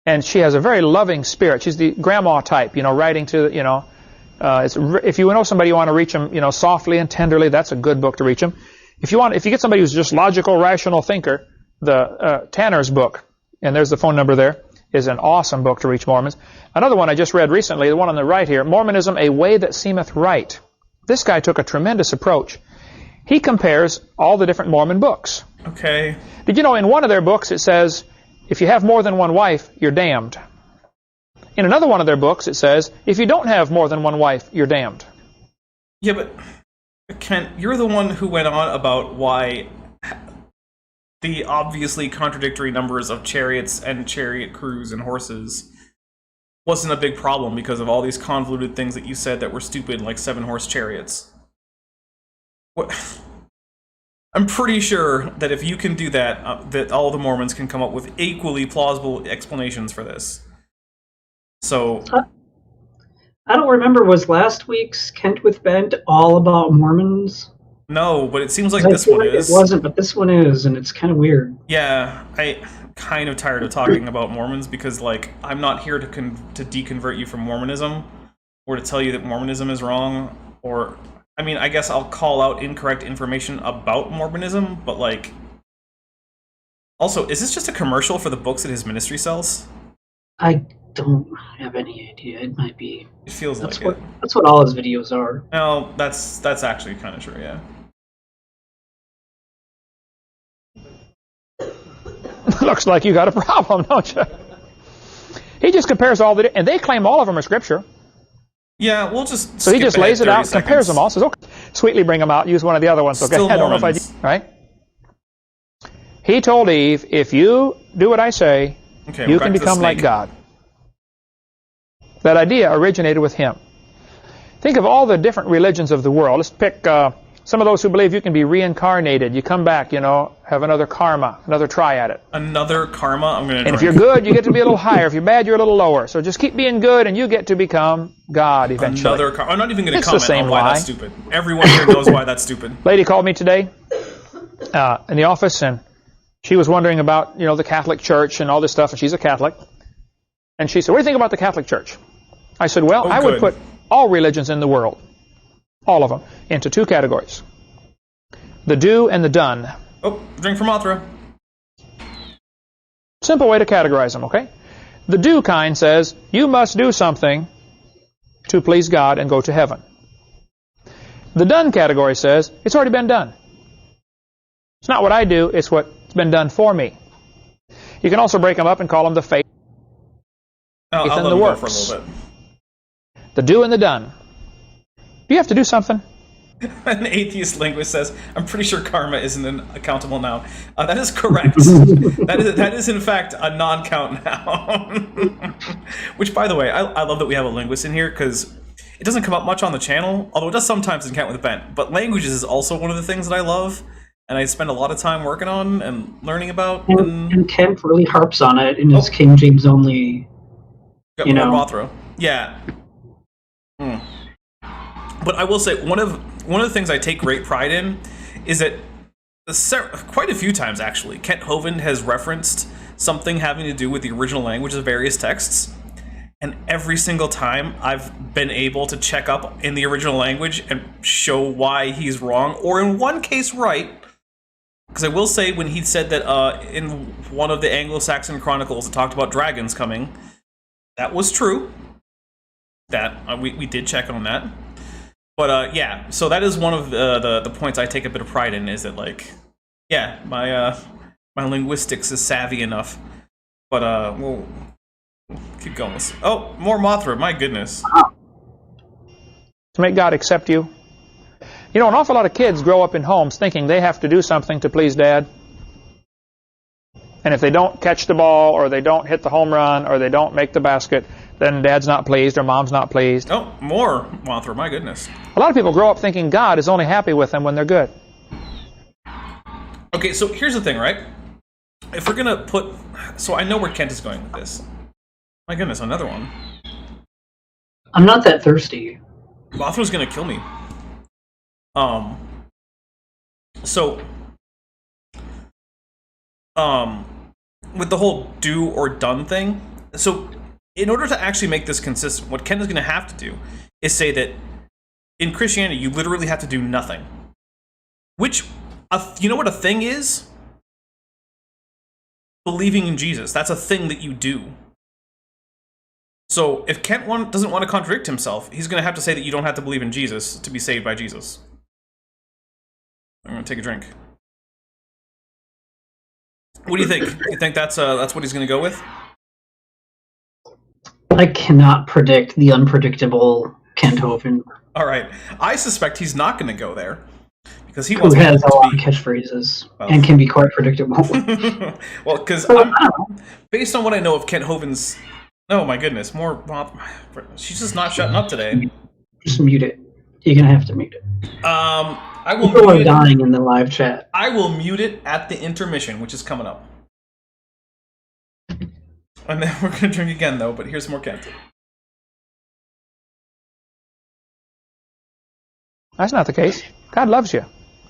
and she has a very loving spirit. She's the grandma type, writing to, if you know somebody you want to reach them, softly and tenderly, that's a good book to reach them. If you get somebody who's just logical, rational thinker, the Tanner's book, and there's the phone number there, is an awesome book to reach Mormons. Another one I just read recently, the one on the right here, Mormonism, A Way That Seemeth Right. This guy took a tremendous approach. He compares all the different Mormon books. Okay. Did you know in one of their books it says, if you have more than one wife, you're damned. In another one of their books it says, if you don't have more than one wife, you're damned. Yeah, but Kent, you're the one who went on about why the obviously contradictory numbers of chariots and chariot crews and horses wasn't a big problem because of all these convoluted things that you said that were stupid, like 7-horse chariots. What? I'm pretty sure that if you can do that, that all the Mormons can come up with equally plausible explanations for this. So... I don't remember, was last week's Kent with Bent all about Mormons? No, but it seems like this one is. It wasn't, but this one is, and it's kind of weird. Yeah, I'm kind of tired of talking about Mormons because, I'm not here to deconvert you from Mormonism or to tell you that Mormonism is wrong, or, I guess I'll call out incorrect information about Mormonism, but, also, is this just a commercial for the books that his ministry sells? I don't have any idea. It might be. It feels that's like what, it. That's what all his videos are. No, that's actually kind of true, yeah. Looks like you got a problem, don't you? He just compares all the... And they claim all of them are Scripture. Yeah, we'll just... So he just lays it out, compares them all, says, okay, sweetly bring them out, use one of the other ones. Okay, Still I don't know if I... Right? He told Eve, if you do what I say, you can become like God. That idea originated with him. Think of all the different religions of the world. Let's pick some of those who believe you can be reincarnated. You come back, have another karma, another try at it. Another karma? I'm going to And if you're good, you get to be a little higher. If you're bad, you're a little lower. So just keep being good, and you get to become God eventually. Another karma. I'm not even going to comment on why that's stupid. Everyone here knows why that's stupid. Lady called me today in the office, and she was wondering about, the Catholic Church and all this stuff, and she's a Catholic. And she said, what do you think about the Catholic Church? I said, well, I would good. put all religions in the world, all of them, into two categories. The do and the done. Oh, drink from Mothra. Simple way to categorize them, okay? The do kind says, you must do something to please God and go to heaven. The done category says, it's already been done. It's not what I do, it's what's been done for me. You can also break them up and call them the faith I'll and let the him go works. for a little bit. The do and the done. Do you have to do something? An atheist linguist says, I'm pretty sure karma isn't an accountable noun. That is correct. that is in fact a non-count noun. Which, by the way, I love that we have a linguist in here, because it doesn't come up much on the channel, although it does sometimes in Count with Bent. But languages is also one of the things that I love, and I spend a lot of time working on and learning about. And Kemp really harps on it in his King James only, Got you know. Mothra. Yeah. But I will say, one of the things I take great pride in is that quite a few times, actually, Kent Hovind has referenced something having to do with the original language of various texts. And every single time I've been able to check up in the original language and show why he's wrong, or in one case right. Because I will say, when he said that in one of the Anglo-Saxon chronicles it talked about dragons coming, that was true. That we did check on that. But yeah, so that is one of the points I take a bit of pride in, is that, like, yeah, my linguistics is savvy enough. But we'll keep going. Oh, more Mothra, my goodness. To make God accept you. You know, an awful lot of kids grow up in homes thinking they have to do something to please Dad. And if they don't catch the ball, or they don't hit the home run, or they don't make the basket, then Dad's not pleased or Mom's not pleased. Oh, more Mothra, my goodness. A lot of people grow up thinking God is only happy with them when they're good. Okay, so here's the thing, right? If we're gonna put... So I know where Kent is going with this. My goodness, another one. I'm not that thirsty. Mothra's gonna kill me. With the whole do or done thing, so in order to actually make this consistent, what Ken is going to have to do is say that in Christianity, you literally have to do nothing. Which, you know what a thing is? Believing in Jesus. That's a thing that you do. So if Kent doesn't want to contradict himself, he's going to have to say that you don't have to believe in Jesus to be saved by Jesus. I'm going to take a drink. What do you think? You think that's what he's going to go with? I cannot predict the unpredictable Kent Hovind, All right. I suspect he's not going to go there, because he who wants has to a lot of be... catchphrases and can be quite predictable. Well, because based on what I know of Kent Hovind's... Oh my goodness, more... She's just not shutting up today. Just mute it. You're going to have to mute it. I will People are mute it. dying in the live chat. I will mute it at the intermission, which is coming up. And then we're going to drink again, though, but here's more Kent. That's not the case. God loves you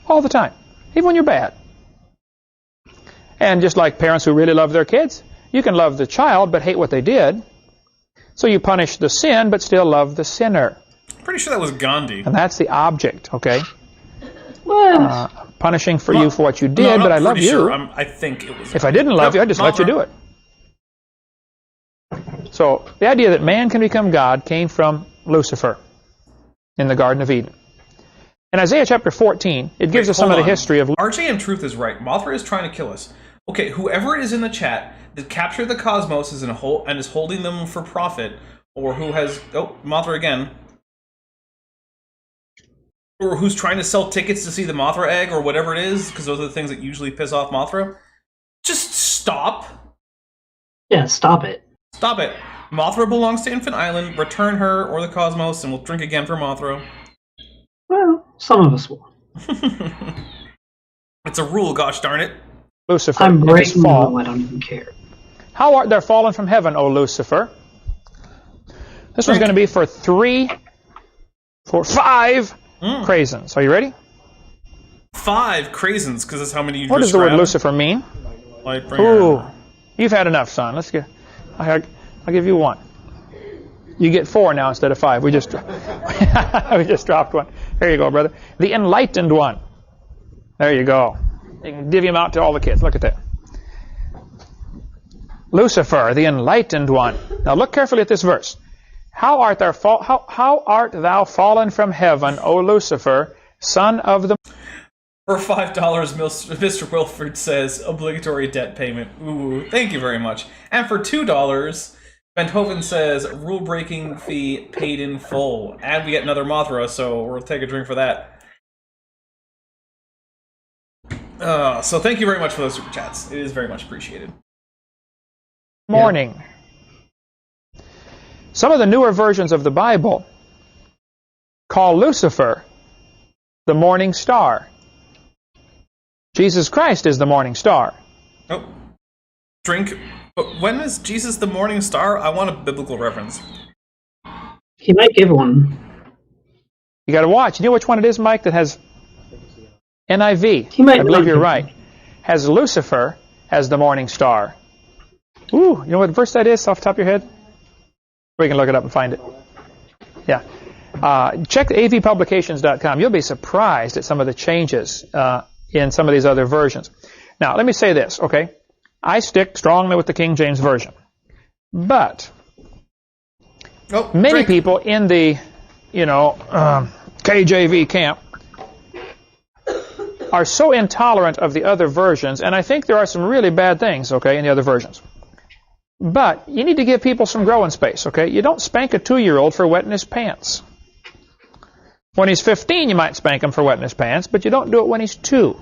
all the time, even when you're bad. And just like parents who really love their kids, you can love the child but hate what they did. So you punish the sin but still love the sinner. Pretty sure that was Gandhi. And that's the object, okay? Well, Punishing for you for what you did, No, I'm but not I love pretty you. sure. I think it was... If I didn't love you, I'd just let you do it. So the idea that man can become God came from Lucifer in the Garden of Eden. In Isaiah chapter 14, it gives us some of the history of... RJM Truth is right. Mothra is trying to kill us. Okay, whoever it is in the chat that captured the cosmos is and is holding them for profit, or who has... Oh, Mothra again. Or who's trying to sell tickets to see the Mothra egg, or whatever it is, because those are the things that usually piss off Mothra. Just stop. yeah, stop it. Stop it. Mothra belongs to Infant Island. Return her or the cosmos, and we'll drink again for Mothra. Well, some of us will. It's a rule, gosh darn it. Lucifer I'm in his breaking the fall. rule, I don't even care. How art thou fallen from heaven, O Lucifer? This one's going to be for 5 craisins. Are you ready? 5 craisins, because that's how many you What does just the word grabbed. Lucifer mean? Lightbringer. Ooh, you've had enough, son. Let's get... I'll give you 1. You get 4 now instead of 5. We just we just dropped 1. There you go, brother. The enlightened one. There you go. You can divvy them out to all the kids. Look at that. Lucifer, the enlightened one. Now look carefully at this verse. How art thou fallen from heaven, O Lucifer, son of the... For $5, Mr. Wilford says, obligatory debt payment. Ooh, thank you very much. And for $2, Hovind says, rule-breaking fee paid in full. And we get another Mothra, so we'll take a drink for that. So thank you very much for those super chats. It is very much appreciated. Morning. Yeah. Some of the newer versions of the Bible call Lucifer the morning star. Jesus Christ is the morning star. Oh. Drink. But when is Jesus the morning star? I want a biblical reference. He might give one. You got to watch. You know which one it is, Mike, that has NIV? He might I believe not you're give right. one. Has Lucifer as the morning star. Ooh, you know what verse that is off the top of your head? We can look it up and find it. Yeah. Check avpublications.com. You'll be surprised at some of the changes in some of these other versions. Now, let me say this, okay? I stick strongly with the King James Version. But many people in the, KJV camp are so intolerant of the other versions, and I think there are some really bad things, okay, in the other versions. But you need to give people some growing space, okay? You don't spank a 2-year-old for wetting his pants. When he's 15, you might spank him for wetting his pants, but you don't do it when he's 2.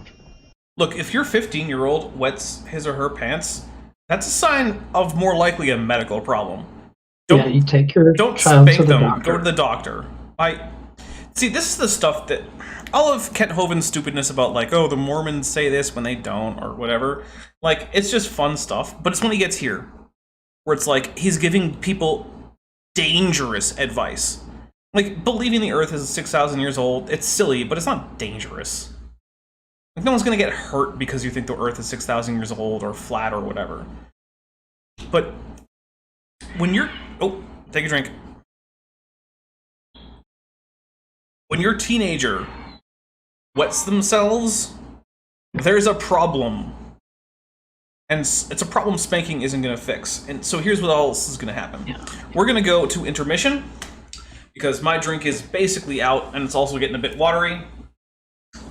Look, if your 15-year-old wets his or her pants, that's a sign of more likely a medical problem. You take your don't child spank to the them. doctor. Go to the doctor. See, this is the stuff that all of Kent Hovind's stupidness about, like, oh, the Mormons say this when they don't, or whatever. Like, it's just fun stuff. But it's when he gets here, where it's like he's giving people dangerous advice. Like, believing the Earth is 6,000 years old, it's silly, but it's not dangerous. Like, no one's going to get hurt because you think the Earth is 6,000 years old or flat or whatever. But when you're... Oh, take a drink. When your teenager wets themselves, there's a problem. And it's a problem spanking isn't going to fix. And so here's what else is going to happen. Yeah. We're going to go to intermission, because my drink is basically out, and it's also getting a bit watery,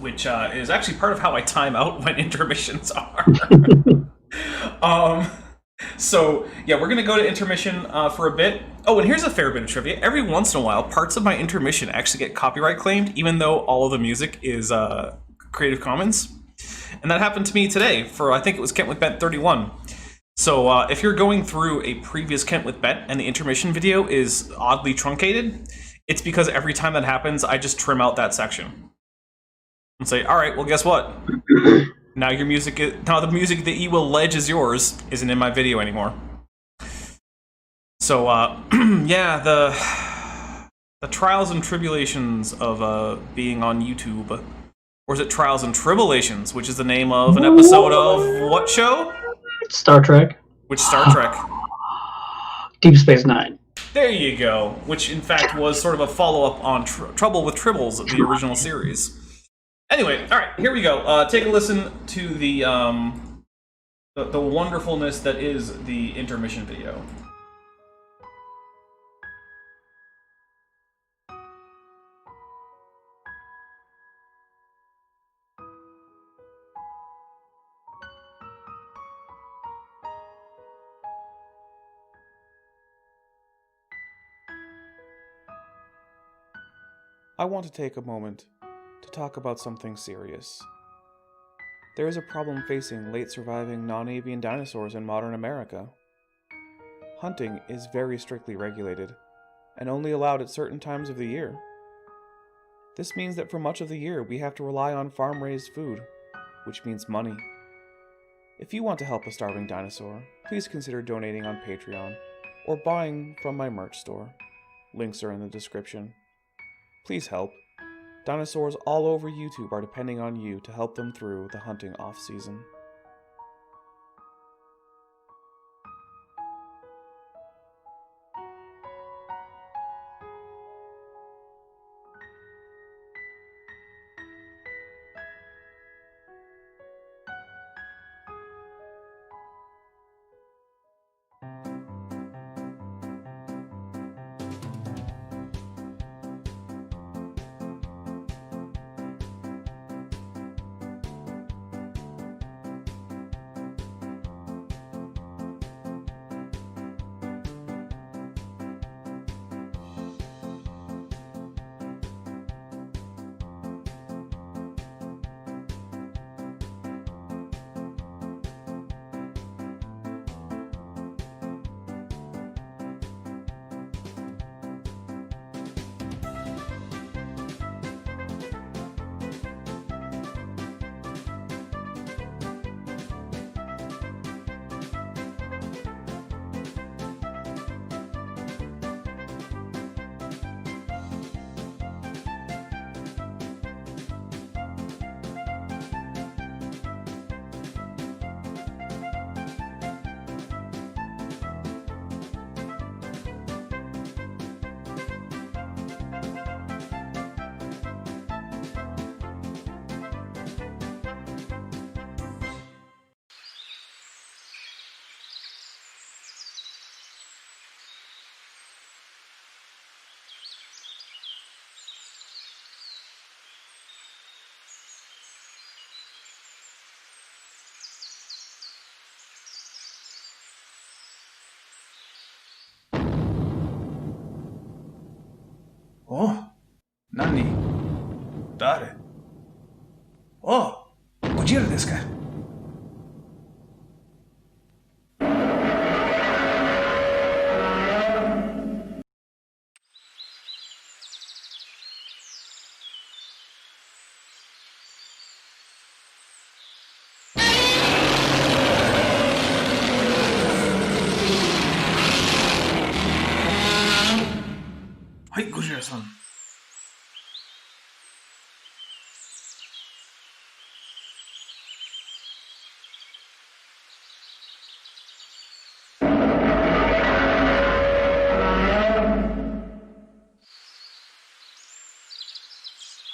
which is actually part of how I time out when intermissions are. So, yeah, we're going to go to intermission for a bit. Oh, and here's a fair bit of trivia. Every once in a while, parts of my intermission actually get copyright claimed, even though all of the music is Creative Commons. And that happened to me today for, I think it was Kent with Bent 31. So if you're going through a previous Kent with Bent and the intermission video is oddly truncated, it's because every time that happens, I just trim out that section. And say, all right, well, guess what? Now the music that you will allege is yours isn't in my video anymore. So, yeah, the trials and tribulations of being on YouTube. Or is it Trials and Tribulations, which is the name of an episode of what show? Star Trek. Which Star Trek? Deep Space Nine. There you go. Which, in fact, was sort of a follow-up on Trouble with Tribbles, the original series. Anyway, all right, here we go. Take a listen to the wonderfulness that is the intermission video. I want to take a moment to talk about something serious. There is a problem facing late surviving non-avian dinosaurs in modern America. Hunting is very strictly regulated, and only allowed at certain times of the year. This means that for much of the year we have to rely on farm-raised food, which means money. If you want to help a starving dinosaur, please consider donating on Patreon, or buying from my merch store. Links are in the description. Please help. Dinosaurs all over YouTube are depending on you to help them through the hunting off-season. お、何？誰？お、こちらですか？はい、ゴジラさん。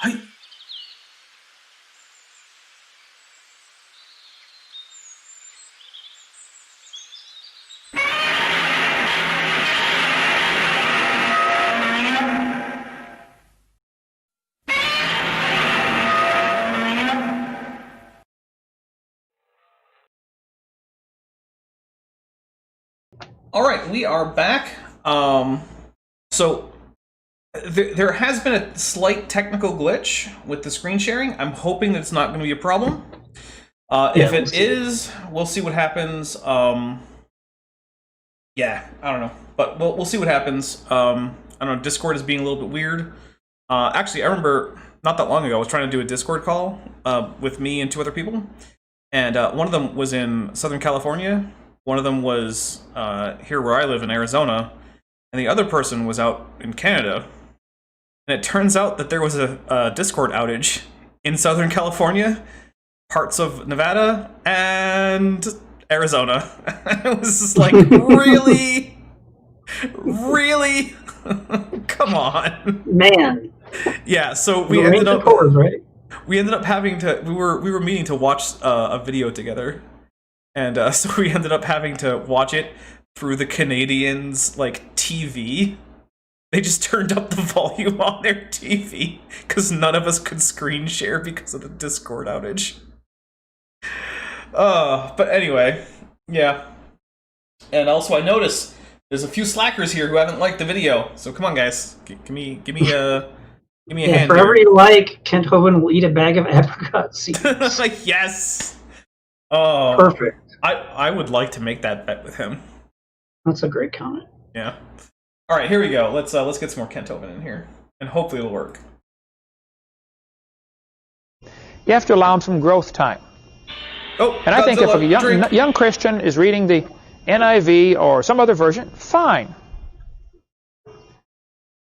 はい。All right, we are back. So there has been a slight technical glitch with the screen sharing. I'm hoping that it's not going to be a problem. If it is, we'll see what happens. Yeah, I don't know, but we'll see what happens. I don't know. Discord is being a little bit weird. Actually, I remember not that long ago, I was trying to do a Discord call with me and 2 other people, and one of them was in Southern California. One of them was here where I live in Arizona, and the other person was out in Canada. And it turns out that there was a Discord outage in Southern California, parts of Nevada, and Arizona. It was just like, really? Really? Come on. Man. Yeah, so we ended up... right? We ended up having to... We were meaning to watch a video together. And so we ended up having to watch it through the Canadians' like TV. They just turned up the volume on their TV because none of us could screen share because of the Discord outage. But anyway, yeah. And also, I noticed there's a few slackers here who haven't liked the video. So come on, guys, give me a hand. For every like, Kent Hovind will eat a bag of apricot seeds. Yes. Oh, perfect. I would like to make that bet with him. That's a great comment. Yeah. All right, here we go. Let's get some more Kent Hovind in here, and hopefully it'll work. You have to allow them some growth time. Oh, and I think if a young Christian is reading the NIV or some other version, fine.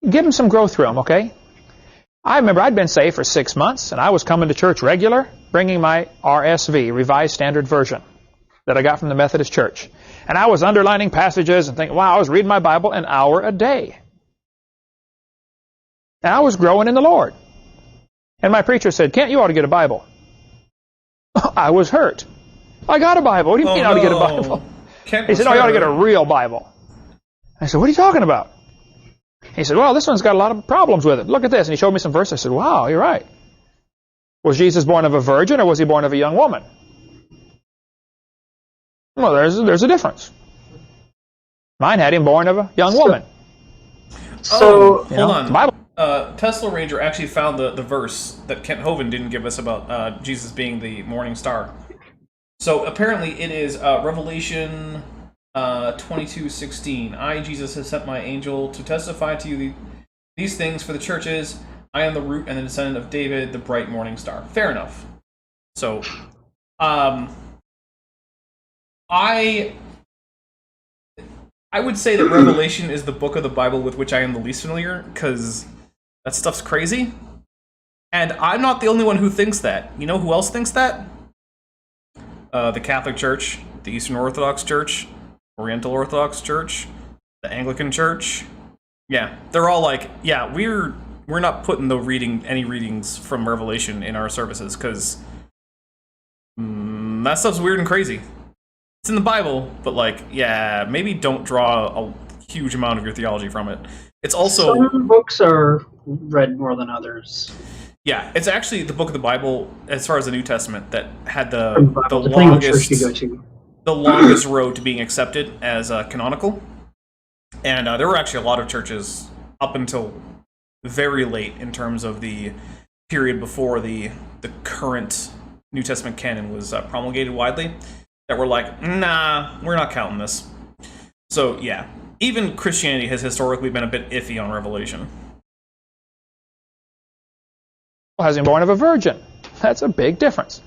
Give them some growth room, okay? I remember I'd been saved for 6 months, and I was coming to church regular, bringing my RSV, Revised Standard Version, that I got from the Methodist Church. And I was underlining passages and thinking, wow, I was reading my Bible an hour a day. And I was growing in the Lord. And my preacher said, Kent, you ought to get a Bible. I was hurt. I got a Bible. What do you mean I ought to get a Bible? He said, no, you ought to get a real Bible. I said, what are you talking about? He said, well, this one's got a lot of problems with it. Look at this. And he showed me some verses. I said, wow, you're right. Was Jesus born of a virgin or was he born of a young woman? Well, there's a difference. Mine had him born of a young woman. So hold on. Bible. Tesla Ranger actually found the verse that Kent Hovind didn't give us about Jesus being the morning star. So apparently it is Revelation 22:16. I, Jesus, have sent my angel to testify to you these things for the churches. I am the root and the descendant of David, the bright morning star. Fair enough. So, I would say that Revelation is the book of the Bible with which I am the least familiar, because that stuff's crazy. And I'm not the only one who thinks that. You know who else thinks that? The Catholic Church, the Eastern Orthodox Church, Oriental Orthodox Church, the Anglican Church. Yeah, they're all like, yeah, we're not putting any readings from Revelation in our services, because that stuff's weird and crazy. It's in the Bible, but like, yeah, maybe don't draw a huge amount of your theology from it. It's also... Some books are read more than others. Yeah, it's actually the book of the Bible, as far as the New Testament, that had the longest road to being accepted as canonical. And there were actually a lot of churches up until very late in terms of the period before the current New Testament canon was promulgated widely, that were like, nah, we're not counting this. So yeah, even Christianity has historically been a bit iffy on Revelation. Has been born of a virgin. That's a big difference.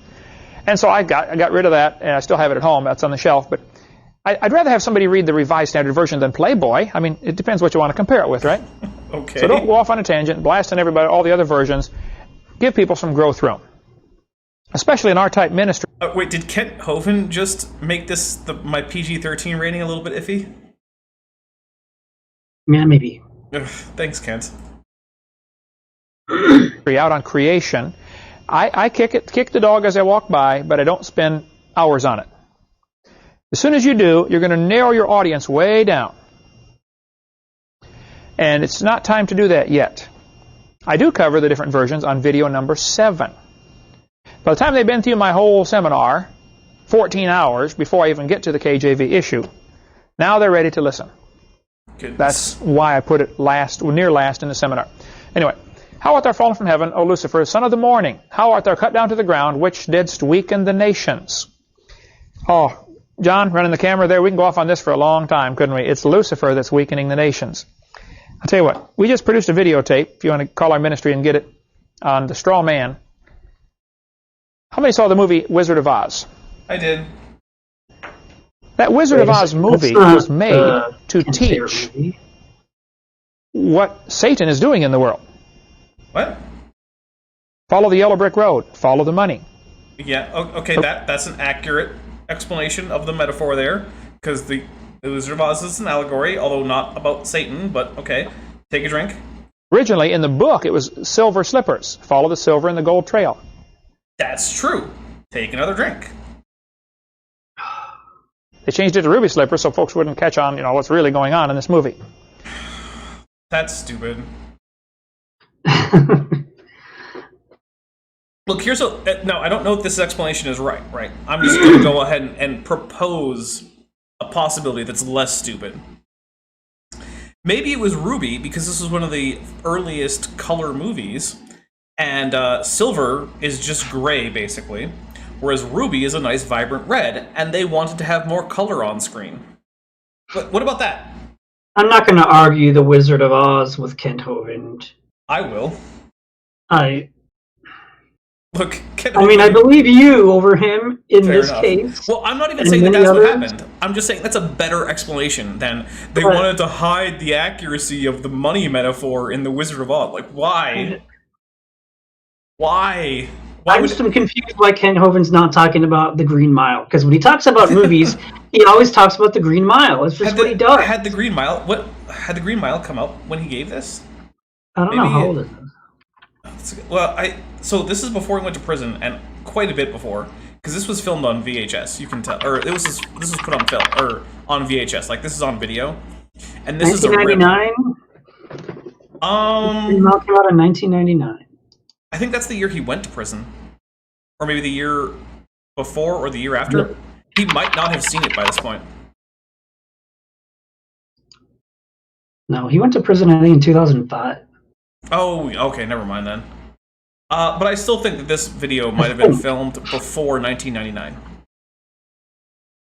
And so I got rid of that, and I still have it at home. That's on the shelf. But I'd rather have somebody read the Revised Standard Version than Playboy. I mean, it depends what you want to compare it with, right? Okay. So don't go off on a tangent, blasting everybody, all the other versions. Give people some growth room, especially in our type ministry. Wait, did Kent Hovind just make this my PG-13 rating a little bit iffy? Yeah, maybe. Ugh, thanks, Kent. Out on creation, I kick the dog as I walk by, but I don't spend hours on it. As soon as you do, you're going to narrow your audience way down. And it's not time to do that yet. I do cover the different versions on video number 7. By the time they've been through my whole seminar, 14 hours before I even get to the KJV issue, now they're ready to listen. Goodness. That's why I put it near last in the seminar. Anyway, how art thou fallen from heaven, O Lucifer, son of the morning? How art thou cut down to the ground, which didst weaken the nations? Oh, John, running the camera there, we can go off on this for a long time, couldn't we? It's Lucifer that's weakening the nations. I'll tell you what, we just produced a videotape, if you want to call our ministry and get it, on the straw man. How many saw the movie Wizard of Oz? I did. That Wizard of Oz movie was made to teach what Satan is doing in the world. What? Follow the yellow brick road. Follow the money. Yeah, okay, that's an accurate explanation of the metaphor there, because the Wizard of Oz is an allegory, although not about Satan, but okay. Take a drink. Originally, in the book, it was silver slippers. Follow the silver and the gold trail. That's true. Take another drink. They changed it to ruby slippers so folks wouldn't catch on, what's really going on in this movie. That's stupid. Look, here's no, I don't know if this explanation is right? I'm just going to go ahead and propose a possibility that's less stupid. Maybe it was ruby because this was one of the earliest color movies, and silver is just gray, basically, whereas ruby is a nice, vibrant red, and they wanted to have more color on screen. But what about that? I'm not going to argue the Wizard of Oz with Kent Hovind. I will. Look, I believe you over him in Fair this enough. case. Well, I'm not even saying that's what happened. I'm just saying that's a better explanation than they wanted to hide the accuracy of the money metaphor in the Wizard of Oz. Like, why? Why? I'm just confused why Kent Hovind's not talking about the Green Mile. Because when he talks about movies, he always talks about the Green Mile. It's just what he does. Had the Green Mile come out when he gave this? I don't know how old it is. Well, so this is before he went to prison, and quite a bit before, because this was filmed on VHS. You can tell, or this was put on film or on VHS. Like, this is on video, and this is a rip. 1999. Green Mile came out in 1999. I think that's the year he went to prison, or maybe the year before or the year after. Yep. He might not have seen it by this point. No, he went to prison, I think, in 2005. Oh, okay, never mind then. But I still think that this video might have been filmed before 1999.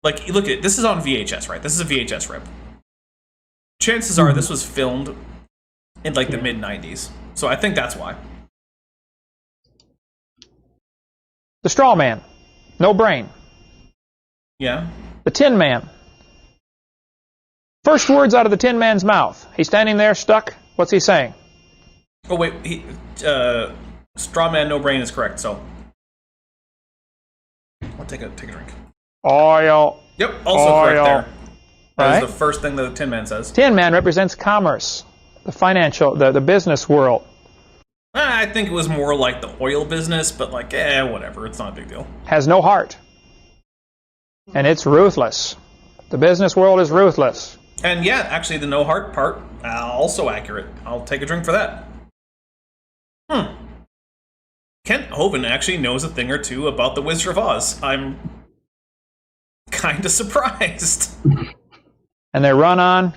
Like, look at this is on VHS, right? This is a VHS rip. Chances are this was filmed in like the mid 90s, so I think that's why. The straw man, no brain. Yeah. The Tin Man. First words out of the Tin Man's mouth. He's standing there stuck. What's he saying? Oh wait, straw man, no brain is correct. So I'll take a drink. Oil. Yep, also Oil. correct there. That Right? is the first thing that the Tin Man says. Tin Man represents commerce, the financial, the business world. I think it was more like the oil business, but like, whatever. It's not a big deal. Has no heart. And it's ruthless. The business world is ruthless. And yeah, actually, the no heart part, also accurate. I'll take a drink for that. Kent Hovind actually knows a thing or two about the Wizard of Oz. I'm kind of surprised. And they run on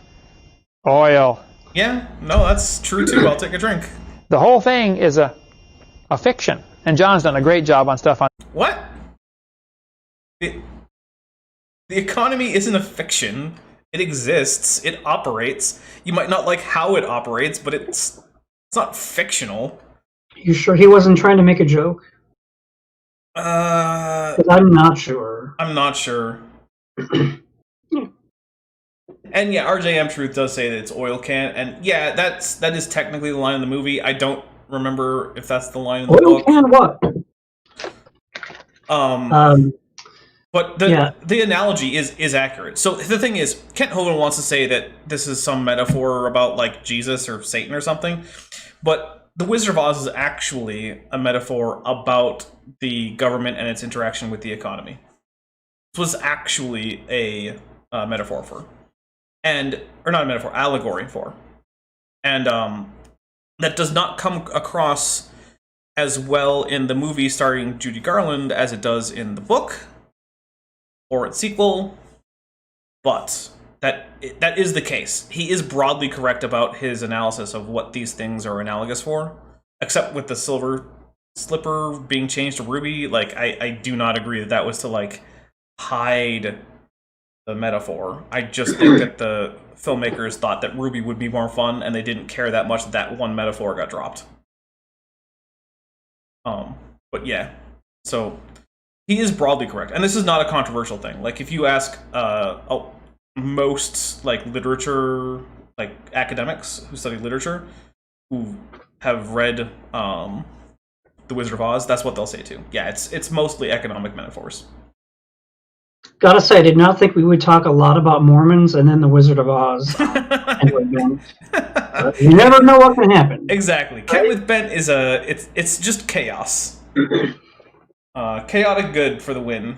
oil. Yeah, no, that's true too. I'll take a drink. The whole thing is a fiction, and John's done a great job on stuff on. What? The economy isn't a fiction. It exists. It operates. You might not like how it operates, but it's not fictional. You sure he wasn't trying to make a joke? 'Cause I'm not sure. I'm not sure. And yeah, RJM Truth does say that it's oil can, and yeah, that is technically the line in the movie. I don't remember if that's the line in the Oil book. can what? But the analogy is accurate. So the thing is, Kent Hovind wants to say that this is some metaphor about like Jesus or Satan or something, but the Wizard of Oz is actually a metaphor about the government and its interaction with the economy. This was actually a metaphor for, or not a metaphor, allegory for, and that does not come across as well in the movie starring Judy Garland as it does in the book or its sequel, but that is the case. He is broadly correct about his analysis of what these things are analogous for, except with the silver slipper being changed to ruby. Like, I do not agree that was to, like, hide the metaphor. I just think that the filmmakers thought that ruby would be more fun, and they didn't care that much that one metaphor got dropped. But yeah, so he is broadly correct, and this is not a controversial thing. Like, if you ask most like literature, like academics who study literature, who have read The Wizard of Oz, that's what they'll say too. Yeah, it's mostly economic metaphors. Gotta say, I did not think we would talk a lot about Mormons and then the Wizard of Oz. You never know what can happen. Exactly. Kent with Bent is it's just chaos. Chaotic good for the win.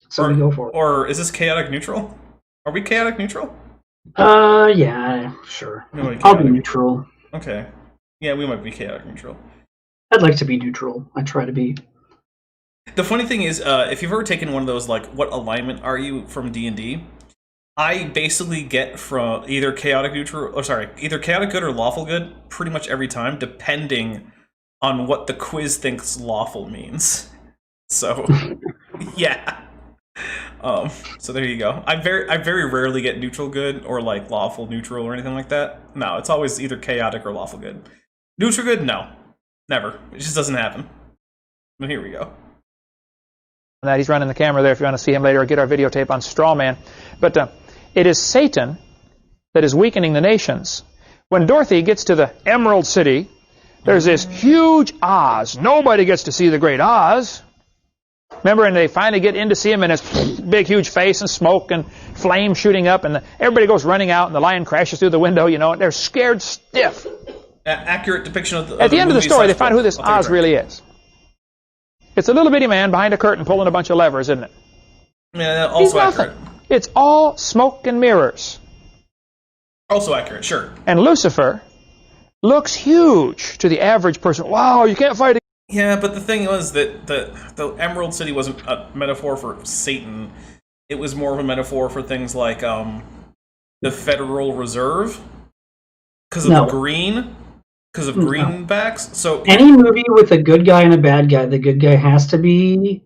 So we go for it. Or is this chaotic neutral? Are we chaotic neutral? Yeah, sure. I'll be neutral. Okay. Yeah, we might be chaotic neutral. I'd like to be neutral. I try to be. The funny thing is, if you've ever taken one of those, like, what alignment are you from D&D? I basically get from either chaotic good or lawful good pretty much every time, depending on what the quiz thinks lawful means. So, yeah. So there you go. I very rarely get neutral good or like lawful neutral or anything like that. No, it's always either chaotic or lawful good. Neutral good, no, never. It just doesn't happen. But here we go. That he's running the camera there if you want to see him later, or get our videotape on Strawman. But it is Satan that is weakening the nations. When Dorothy gets to the Emerald City, there's this huge Oz. Nobody gets to see the great Oz. Remember, and they finally get in to see him, and his big, huge face and smoke and flame shooting up, and everybody goes running out, and the lion crashes through the window, you know, and they're scared stiff. Accurate depiction of the At the end of the story, they find who this Oz really is. It's a little bitty man behind a curtain pulling a bunch of levers, isn't it? Yeah, also accurate. It's all smoke and mirrors. Also accurate, sure. And Lucifer looks huge to the average person. Wow, you can't fight. Yeah, but the thing was that the Emerald City wasn't a metaphor for Satan. It was more of a metaphor for things like the Federal Reserve, because of the green. Because of greenbacks. So any movie with a good guy and a bad guy, the good guy has to be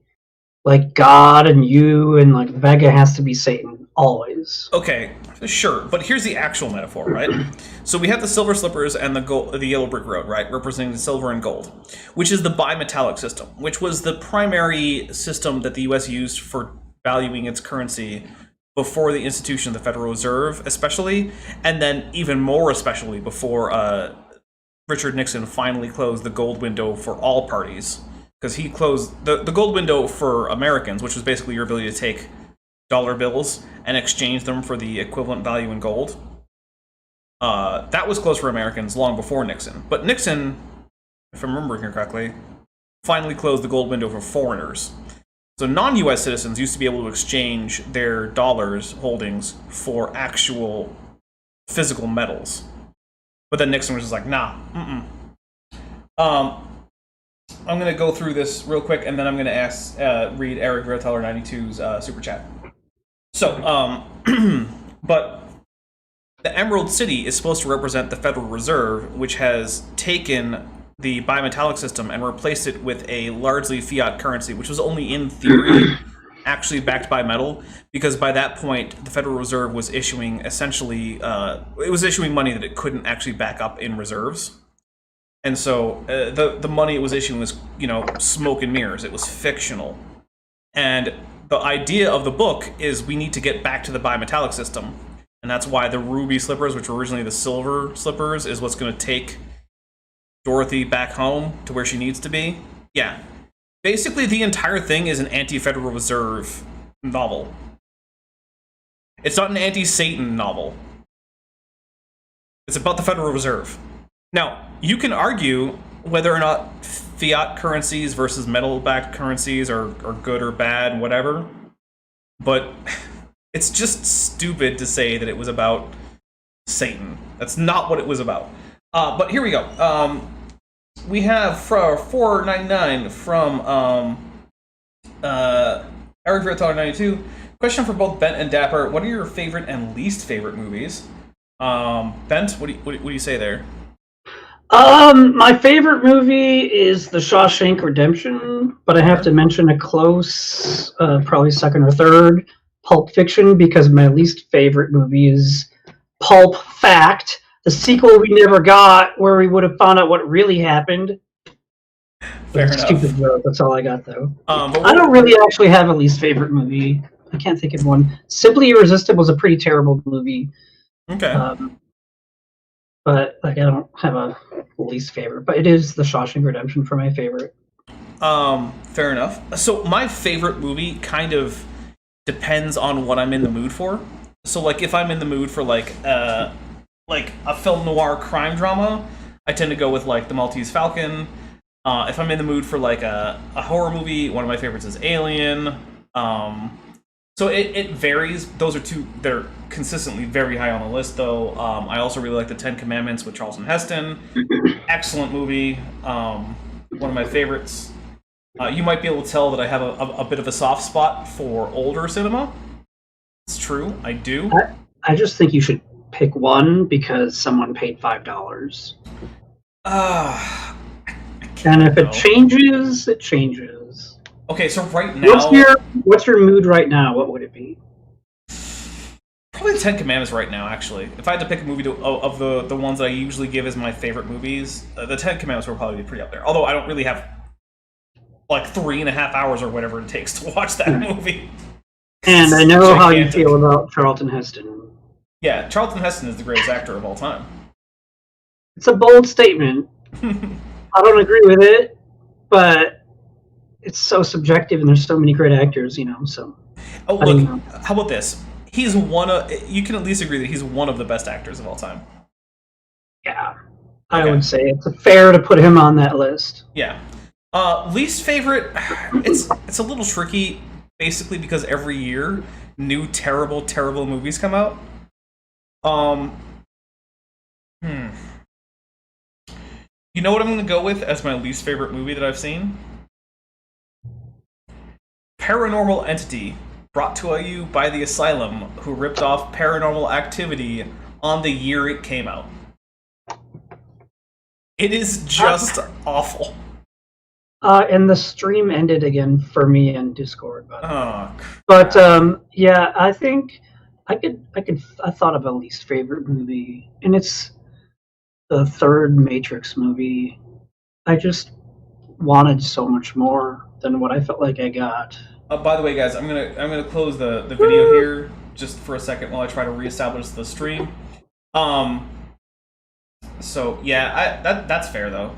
like God and you, and like the bad guy has to be Satan always. Okay, sure, but here's the actual metaphor, right? So we have the silver slippers and the yellow brick road, right, representing silver and gold, which is the bimetallic system, which was the primary system that the U.S. used for valuing its currency before the institution of the Federal Reserve, especially, and then even more especially before Richard Nixon finally closed the gold window for all parties, because he closed the gold window for Americans, which was basically your ability to take dollar bills and exchange them for the equivalent value in gold. That was closed for Americans long before Nixon. But Nixon, if I'm remembering correctly, finally closed the gold window for foreigners. So non-US citizens used to be able to exchange their dollars holdings for actual physical metals. But then Nixon was just like, nah, I'm going to go through this real quick, and then I'm going to read Eric Verteller 92's super chat. So, but the Emerald City is supposed to represent the Federal Reserve, which has taken the bimetallic system and replaced it with a largely fiat currency, which was only in theory actually backed by metal, because by that point the Federal Reserve was issuing essentially it was issuing money that it couldn't actually back up in reserves. And so the money it was issuing was, smoke and mirrors. It was fictional. And the idea of the book is we need to get back to the bimetallic system. And that's why the ruby slippers, which were originally the silver slippers, is what's going to take Dorothy back home to where she needs to be. Yeah. Basically, the entire thing is an anti-Federal Reserve novel. It's not an anti-Satan novel. It's about the Federal Reserve. Now, you can argue whether or not fiat currencies versus metal-backed currencies are good or bad, whatever. But it's just stupid to say that it was about Satan. That's not what it was about. But here we go. We have for $4.99 from Eric Vertall 92. Question for both Bent and Dapper: what are your favorite and least favorite movies? Bent, what do you say there? My favorite movie is The Shawshank Redemption, but I have to mention a close, probably second or third, Pulp Fiction, because my least favorite movie is Pulp Fact, the sequel we never got, where we would have found out what really happened. Fair enough. Stupid joke. That's all I got, though. But I don't really actually have a least favorite movie. I can't think of one. Simply Irresistible was a pretty terrible movie. Okay. But I don't have a least favorite. But it is The Shawshank Redemption for my favorite. Fair enough. So my favorite movie kind of depends on what I'm in the mood for. So like if I'm in the mood for like a film noir crime drama, I tend to go with like The Maltese Falcon. If I'm in the mood for like a horror movie, one of my favorites is Alien. So it varies. Those are two that are consistently very high on the list, though. I also really like The Ten Commandments with Charlton Heston. Excellent movie. One of my favorites. You might be able to tell that I have a bit of a soft spot for older cinema. It's true, I do. I just think you should pick one because someone paid $5. And if it changes, it changes. Okay, so right now, what's your mood right now? What would it be? Probably The Ten Commandments right now, actually. If I had to pick a movie of the ones that I usually give as my favorite movies, The Ten Commandments would probably be pretty up there. Although I don't really have like 3.5 hours or whatever it takes to watch that movie. And I know how you feel about Charlton Heston. Yeah, Charlton Heston is the greatest actor of all time. It's a bold statement. I don't agree with it, but it's so subjective, and there's so many great actors, so. Oh, look, how about this? He's you can at least agree that he's one of the best actors of all time. Yeah, I would say it's fair to put him on that list. Yeah. Least favorite, it's a little tricky, basically because every year new terrible movies come out. You know what I'm going to go with as my least favorite movie that I've seen? Paranormal Entity, brought to you by the Asylum, who ripped off Paranormal Activity on the year it came out. It is just awful. And the stream ended again for me in Discord. But yeah, I think I thought of a least favorite movie, and it's the third Matrix movie. I just wanted so much more than what I felt like I got. By the way, guys, I'm gonna close the video here just for a second while I try to reestablish the stream. So yeah, that's fair though.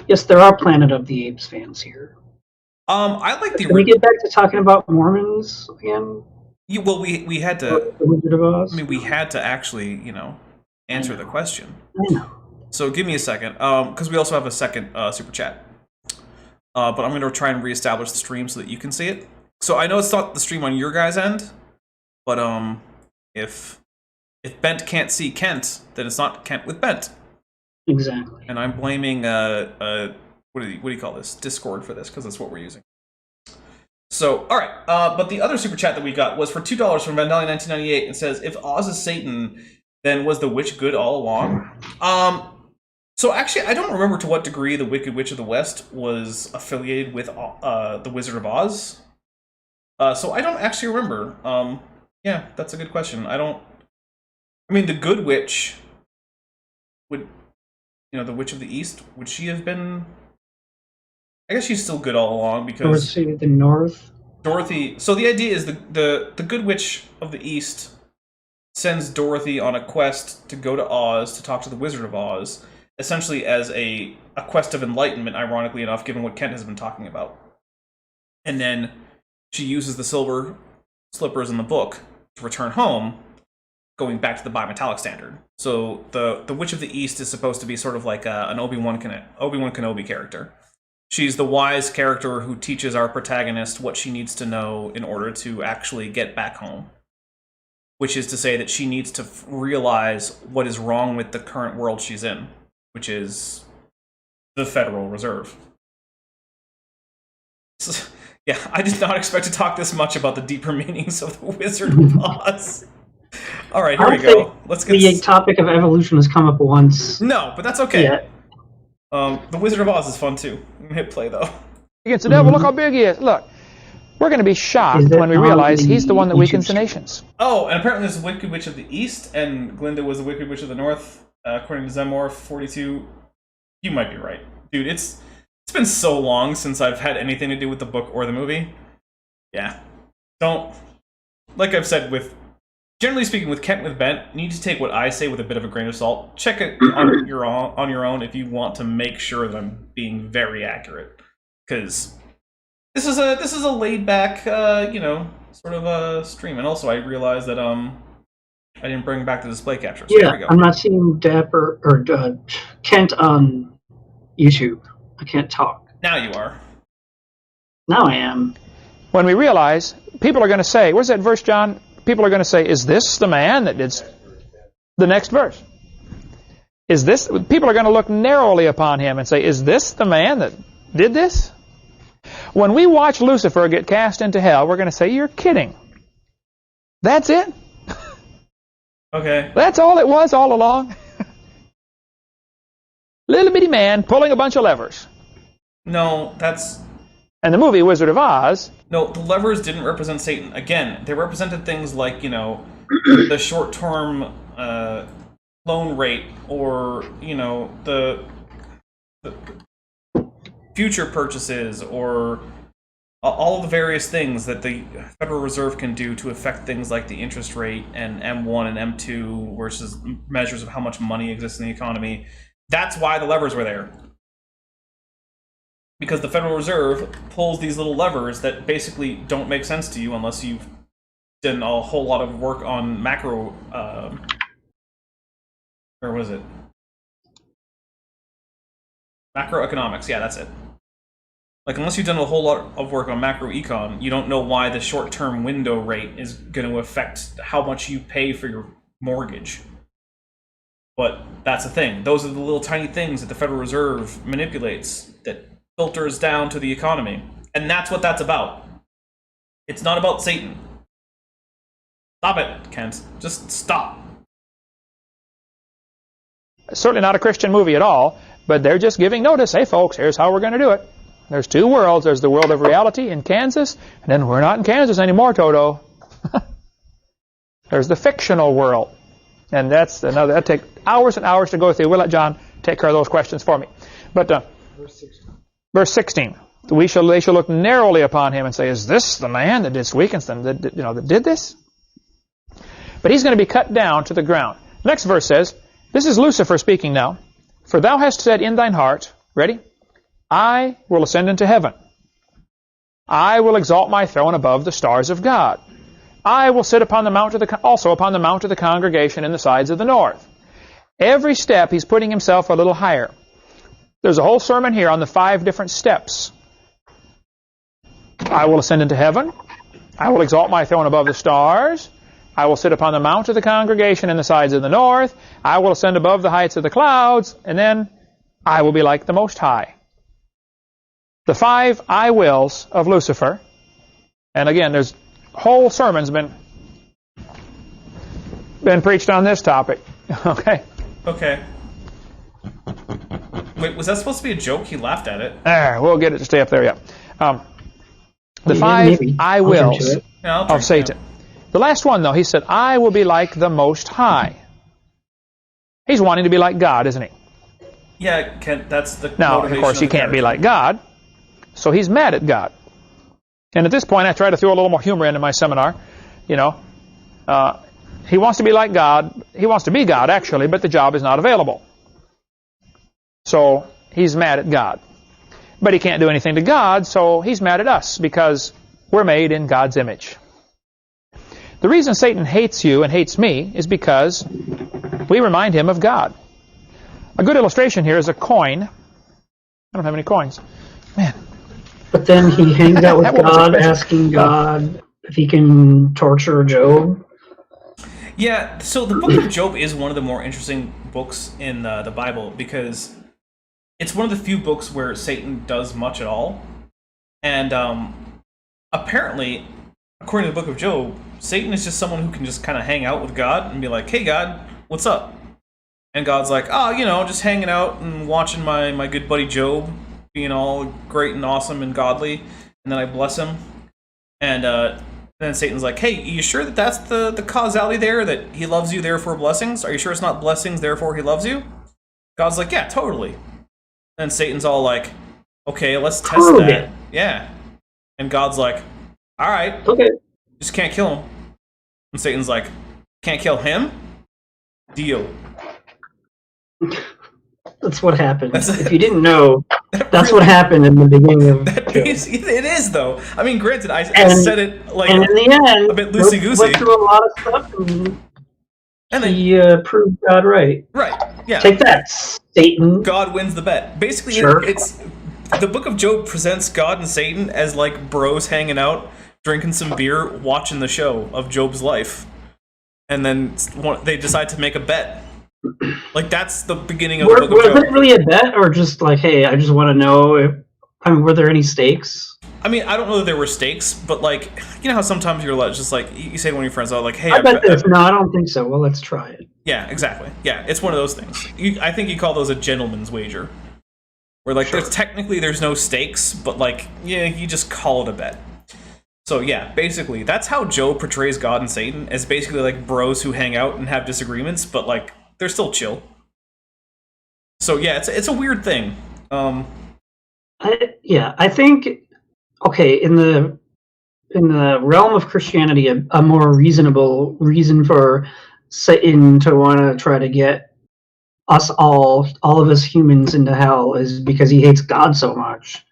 Yes, there are Planet of the Apes fans here. I like the. Can we get back to talking about Mormons again? Well, we had to. The Wizard of Oz? I mean, we had to actually, answer the question. I know. So give me a second, because we also have a second super chat. But I'm going to try and reestablish the stream so that you can see it. So I know it's not the stream on your guys' end, but if Bent can't see Kent, then it's not Kent with Bent. Exactly. And I'm blaming what do you call this? Discord for this, because that's what we're using. So, all right. But the other super chat that we got was for $2 from Vandali1998 and says, if Oz is Satan, then was the witch good all along? So actually, I don't remember to what degree the Wicked Witch of the West was affiliated with the Wizard of Oz. So I don't actually remember. Yeah, that's a good question. I mean, the Good Witch would, the Witch of the East, would she have been? I guess she's still good all along because Dorothy of the North. Dorothy. So the idea is the Good Witch of the East sends Dorothy on a quest to go to Oz to talk to the Wizard of Oz, essentially as a quest of enlightenment, ironically enough, given what Kent has been talking about. And then she uses the silver slippers in the book to return home, going back to the bimetallic standard. So the Witch of the East is supposed to be sort of like an Obi-Wan Kenobi character. She's the wise character who teaches our protagonist what she needs to know in order to actually get back home. Which is to say that she needs to realize what is wrong with the current world she's in, which is the Federal Reserve. So, yeah, I did not expect to talk this much about the deeper meanings of the Wizard of Oz. All right, here we go. Let's get the topic of evolution has come up once. No, but that's okay. Yeah. The Wizard of Oz is fun too. Hit play though. Against the devil, look how big he is. Look, we're going to be shocked when we realize he's the one that weakens the nations. Oh, and apparently there's a Wicked Witch of the East, and Glinda was the Wicked Witch of the North, according to Zemorph 42. You might be right, dude. It's been so long since I've had anything to do with the book or the movie. Yeah, don't. Like I've said with. Generally speaking, with Kent with Bent, you need to take what I say with a bit of a grain of salt. Check it on your own if you want to make sure that I'm being very accurate. Because this is a laid back, sort of a stream. And also, I realized that I didn't bring back the display capture. So Yeah, there we go. I'm not seeing Dapper or Kent on YouTube. I can't talk. Now you are. Now I am. When we realize, people are going to say, where's that verse, John? People are going to say, is this the man that did the next verse? Is this? People are going to look narrowly upon him and say, is this the man that did this? When we watch Lucifer get cast into hell, we're going to say, you're kidding. That's it? Okay. That's all it was all along? Little bitty man pulling a bunch of levers. No, that's... And the movie Wizard of Oz... No, the levers didn't represent Satan. Again, they represented things like, the short-term loan rate, or, the future purchases, or all of the various things that the Federal Reserve can do to affect things like the interest rate and M1 and M2 versus measures of how much money exists in the economy. That's why the levers were there. Because the Federal Reserve pulls these little levers that basically don't make sense to you unless you've done a whole lot of work on macro... or what is it? Macroeconomics, yeah, that's it. Like, unless you've done a whole lot of work on macroecon, you don't know why the short-term window rate is going to affect how much you pay for your mortgage. But that's the thing. Those are the little tiny things that the Federal Reserve manipulates that filters down to the economy. And that's what that's about. It's not about Satan. Stop it, Kent. Just stop. Certainly not a Christian movie at all, but they're just giving notice. Hey, folks, here's how we're going to do it. There's two worlds. There's the world of reality in Kansas, and then we're not in Kansas anymore, Toto. There's the fictional world. And that's another. That takes hours and hours to go through. We'll let John take care of those questions for me. But verse 16. They shall look narrowly upon him and say, is this the man that did Weekenston, that did this? But he's going to be cut down to the ground. Next verse says, this is Lucifer speaking now. For thou hast said in thine heart, ready? I will ascend into heaven. I will exalt my throne above the stars of God. I will sit upon the mount also upon the mount of the congregation in the sides of the north. Every step he's putting himself a little higher. There's a whole sermon here on the 5 different steps. I will ascend into heaven. I will exalt my throne above the stars. I will sit upon the mount of the congregation in the sides of the north. I will ascend above the heights of the clouds. And then I will be like the Most High. The 5 I wills of Lucifer. And again, there's whole sermons been preached on this topic. Okay. Okay. Wait, was that supposed to be a joke? He laughed at it. We'll get it to stay up there, yeah. The Yeah, 5 maybe. I I'll drink wills to it. Yeah, I'll of drink, Satan. The last one, though, he said, I will be like the Most High. He's wanting to be like God, isn't he? Yeah, that's the Now, of motivation course, he the can't be character. like God, so he's mad at God. And at this point, I try to throw a little more humor into my seminar. You know, he wants to be like God. He wants to be God, actually, but the job is not available. So he's mad at God. But he can't do anything to God, so he's mad at us because we're made in God's image. The reason Satan hates you and hates me is because we remind him of God. A good illustration here is a coin. I don't have any coins. Man. But then he hangs out with That one was God, expensive. asking God if he can torture Job. Yeah, so the book of Job is one of the more interesting books in the Bible because it's one of the few books where Satan does much at all. And apparently, according to the book of Job, Satan is just someone who can just kind of hang out with God and be like, hey, God, what's up? And God's like, oh, you know, just hanging out and watching my good buddy Job being all great and awesome and godly. And then I bless him. And then Satan's like, hey, you sure that that's the causality there, that he loves you, therefore blessings? Are you sure it's not blessings, therefore he loves you? God's like, yeah, totally. And Satan's all like, okay, let's test Prove that. it. Yeah. And God's like, all right, Okay. just can't kill him. And Satan's like, can't kill him? Deal. That's what happened. That's- If you didn't know, that's really- what happened in the beginning of Job. It is, though. I mean, granted, I And- said it like And in the end, a bit loosey-goosey. went through a lot of stuff, and and then, he proved God right. right, yeah. Take that, Satan. God wins the bet. Basically, Sure. it's the Book of Job presents God and Satan as like bros hanging out, drinking some beer, watching the show of Job's life, and then they decide to make a bet. Like that's the beginning of the Book of Was Job. it really a bet, or just like, hey, I just want to know if? I mean, were there any stakes? I mean, I don't know that there were stakes, but like, you know how sometimes you're like, just like you say to one of your friends, "Oh, like, hey, I bet there's. No, I don't think so. Well, let's try it. yeah, exactly. Yeah, it's one of those things. I think you call those a gentleman's wager, where like Sure. there's no stakes, but like yeah, you just call it a bet. So yeah, basically that's how Job portrays God and Satan as basically like bros who hang out and have disagreements, but like they're still chill. So yeah, it's a weird thing. I think. Okay, in the realm of Christianity, a more reasonable reason for Satan to want to try to get us all of us humans into hell is because he hates God so much.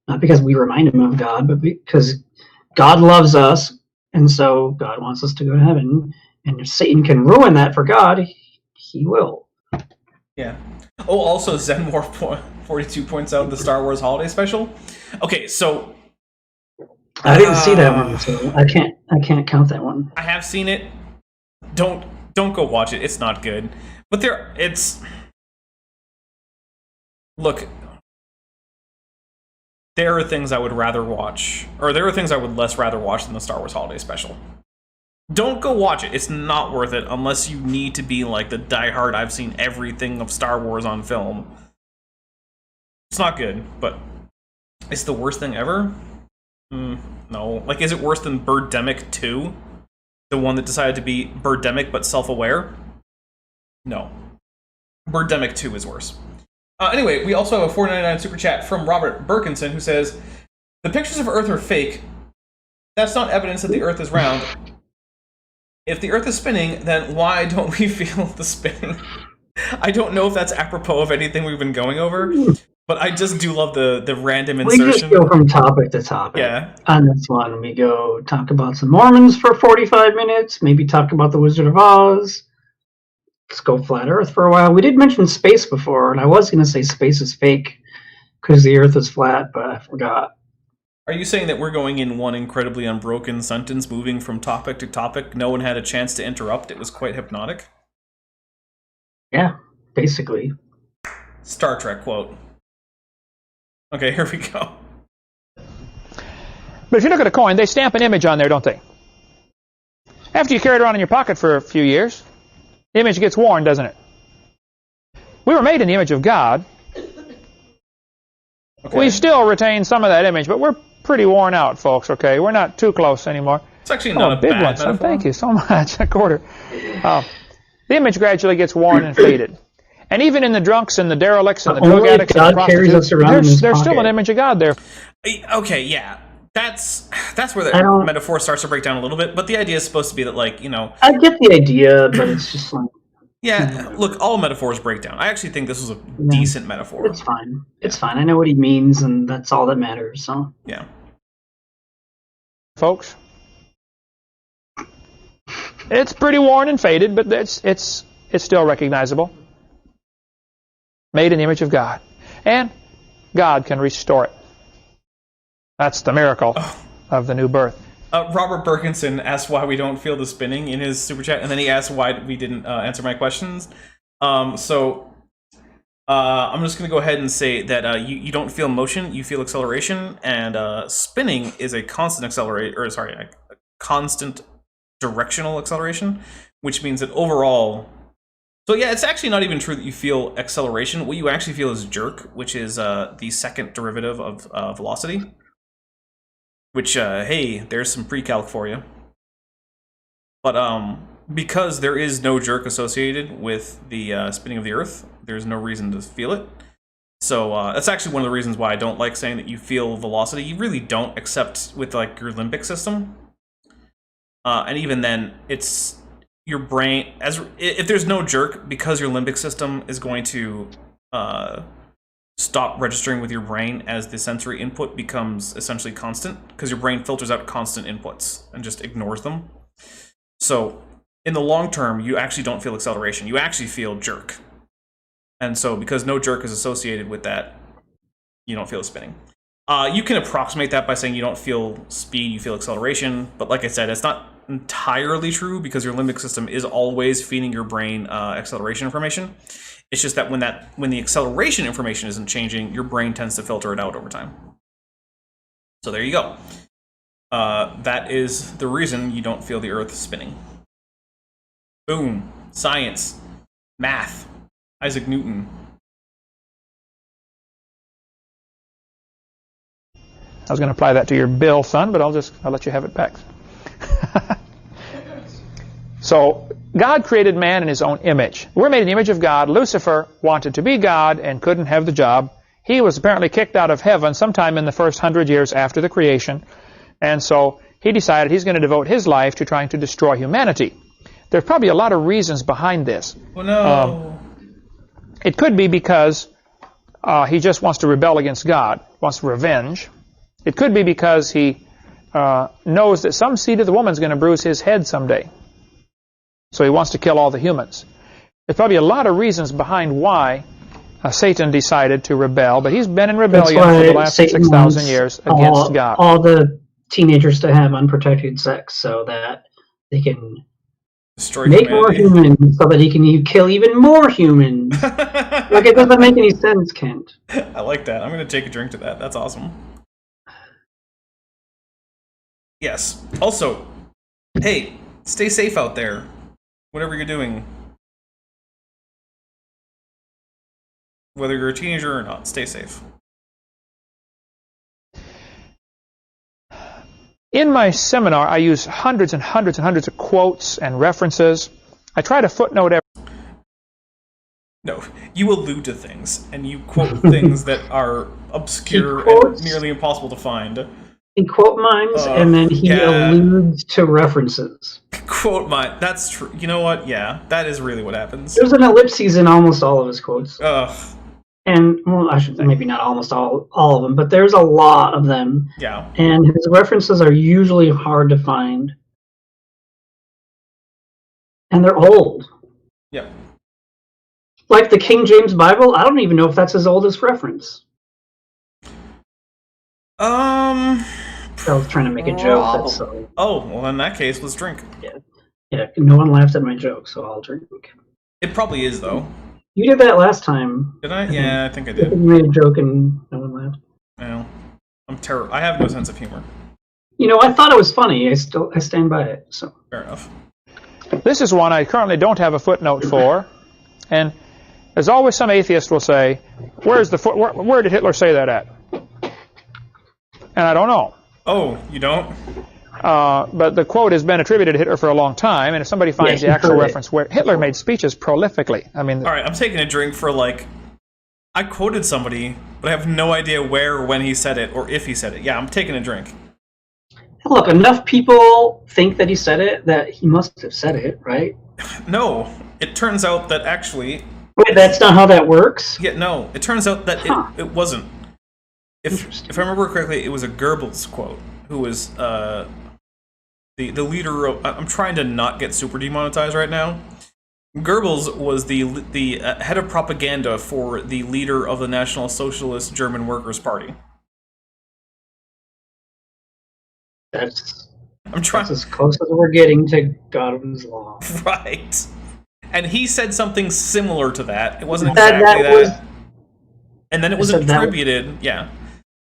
Not because we remind him of God, but because God loves us, and so God wants us to go to heaven. And if Satan can ruin that for God, he will. Yeah. Oh, also Zenmore 42 points out the Star Wars Holiday Special. Okay, so I didn't see that one, so I can't count that one. I have seen it. Don't go watch it. It's not good. But look, there are things I would rather watch, or there are things I would less rather watch than the Star Wars Holiday Special. Don't go watch it. It's not worth it unless you need to be like the diehard I've seen everything of Star Wars on film. It's not good, but it's the worst thing ever? No. Like, is it worse than Birdemic 2? The one that decided to be Birdemic but self-aware? No. Birdemic 2 is worse. Anyway, we also have a $4.99 super chat from Robert Birkinson who says, the pictures of Earth are fake. That's not evidence that the Earth is round. If the Earth is spinning, then why don't we feel the spinning? I don't know if that's apropos of anything we've been going over, but I just do love the random We just insertion. go from topic to topic. Yeah. On this one, we go talk about some Mormons for 45 minutes, maybe talk about the Wizard of Oz. Let's go flat Earth for a while. We did mention space before, and I was going to say space is fake because the Earth is flat, but I forgot. Are you saying that we're going in one incredibly unbroken sentence, moving from topic to topic? No one had a chance to interrupt. It was quite hypnotic. Yeah, basically. Star Trek quote. Okay, here we go. But if you look at a coin, they stamp an image on there, don't they? After you carry it around in your pocket for a few years, The image gets worn, doesn't it? We were made in the image of God. Okay. We still retain some of that image, but we're pretty worn out, folks, okay? We're not too close anymore. It's actually not a big bad one, son. metaphor. Thank you so much. A quarter. The image gradually gets worn and faded. And even in the drunks and the derelicts and the drug Only addicts and the God carries us prostitutes, around in his there's still pocket. an image of God there. Okay, yeah. That's where I the don't- metaphor starts to break down a little bit, but the idea is supposed to be that, like, you know, I get the idea, but it's just like, yeah, look, all metaphors break down. I actually think this was a decent metaphor. it's fine. It's fine. I know what he means, and that's all that matters. So Yeah. Folks, it's pretty worn and faded, but it's still recognizable. Made in the image of God. And God can restore it. That's the miracle of the new birth. Robert Berkinson asked why we don't feel the spinning in his super chat, and then he asked why we didn't answer my questions. I'm just going to go ahead and say that you don't feel motion, you feel acceleration, and spinning is a constant a constant directional acceleration, which means that overall... So yeah, it's actually not even true that you feel acceleration. What you actually feel is jerk, which is the second derivative of velocity. Which, hey, there's some pre-calc for you. But because there is no jerk associated with the spinning of the Earth, there's no reason to feel it. So that's actually one of the reasons why I don't like saying that you feel velocity. You really don't, except with like your limbic system. And even then, it's your brain. If there's no jerk, because your limbic system is going to stop registering with your brain as the sensory input becomes essentially constant, because your brain filters out constant inputs and just ignores them. So in the long term, you actually don't feel acceleration. You actually feel jerk. And so because no jerk is associated with that, you don't feel spinning. You can approximate that by saying you don't feel speed, you feel acceleration. But like I said, it's not entirely true, because your limbic system is always feeding your brain acceleration information. It's just that when the acceleration information isn't changing, your brain tends to filter it out over time. So there you go. That is the reason you don't feel the Earth spinning. Boom. Science. Math. Isaac Newton. I was going to apply that to your bill, son, but I'll let you have it back. So, God created man in his own image. We're made in the image of God. Lucifer wanted to be God and couldn't have the job. He was apparently kicked out of heaven sometime in the first 100 years after the creation. And so he decided he's going to devote his life to trying to destroy humanity. There's probably a lot of reasons behind this. Oh no. It could be because he just wants to rebel against God, wants revenge. It could be because he knows that some seed of the woman's going to bruise his head someday. So he wants to kill all the humans. There's probably a lot of reasons behind why Satan decided to rebel, but he's been in rebellion for the last 6,000 years against God. All the teenagers to have unprotected sex so that they can Destroy make humanity. more humans, so that he can kill even more humans. Like, it doesn't make any sense, Kent. I like that. I'm going to take a drink to that. That's awesome. Yes. Also, hey, stay safe out there. Whatever you're doing. Whether you're a teenager or not, stay safe. In my seminar, I use hundreds and hundreds and hundreds of quotes and references. I try to footnote every... No, you allude to things, and you quote things that are obscure and nearly impossible to find. He quote mimes, and then he alludes to references. Quote mine. That's true. You know what? Yeah, that is really what happens. There's an ellipses in almost all of his quotes. Ugh. And, well, I should maybe not almost all of them, but there's a lot of them. Yeah. And his references are usually hard to find. And they're old. Yep. Like the King James Bible, I don't even know if that's his oldest reference. I was trying to make a joke. That's so... Oh, well, in that case, let's drink. Yeah, no one laughed at my joke, so I'll drink. It probably is, though. You did that last time. Did I? Yeah, I think I You did. made a joke and no one laughed. Well, I'm terrible. I have no sense of humor. You know, I thought it was funny. I stand by it. So Fair enough. This is one I currently don't have a footnote for, and as always, some atheist will say, where did Hitler say that at? And I don't know. Oh, you don't? But the quote has been attributed to Hitler for a long time, and if somebody finds the actual reference where Hitler made speeches prolifically, I mean... All right, I'm taking a drink for, like... I quoted somebody, but I have no idea where or when he said it, or if he said it. Yeah, I'm taking a drink. Look, enough people think that he said it that he must have said it, right? No, it turns out that actually... Wait, that's not how that works? Yeah, no, it turns out that it wasn't. If I remember correctly, it was a Goebbels quote, who was the leader of... I'm trying to not get super demonetized right now. Goebbels was the head of propaganda for the leader of the National Socialist German Workers' Party. That's trying. That's as close as we're getting to Godwin's Law. Right. And he said something similar to that. It wasn't exactly that. And then it was attributed, it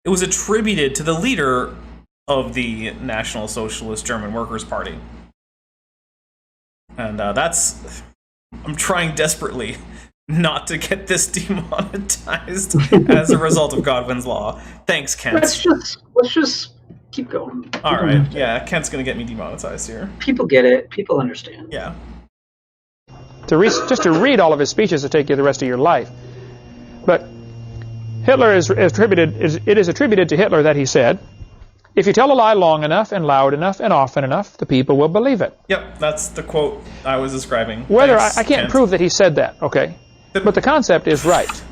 was attributed to the leader of the National Socialist German Workers' Party. And that's... I'm trying desperately not to get this demonetized as a result of Godwin's Law. Thanks, Kent. Let's just keep going. All right. Yeah, Kent's going to get me demonetized here. People get it. People understand. Yeah. Just to read all of his speeches will take you the rest of your life. But Hitler is attributed. It is attributed to Hitler that he said, "If you tell a lie long enough and loud enough and often enough, the people will believe it." Yep, that's the quote I was describing. Whether Thanks, I can't Kent. prove that he said that, okay? But the concept is right.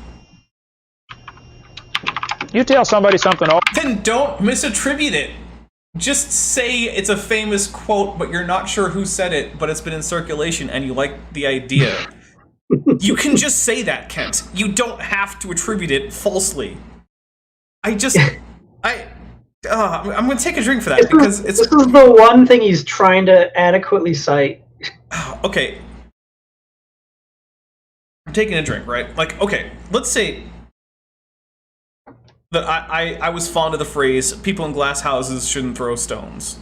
You tell somebody something. Then don't misattribute it. Just say it's a famous quote, but you're not sure who said it, but it's been in circulation and you like the idea. You can just say that, Kent. You don't have to attribute it falsely. I'm going to take a drink for that because this is the one thing he's trying to adequately cite. Okay. I'm taking a drink, right? Like, okay, let's say that I was fond of the phrase, people in glass houses shouldn't throw stones.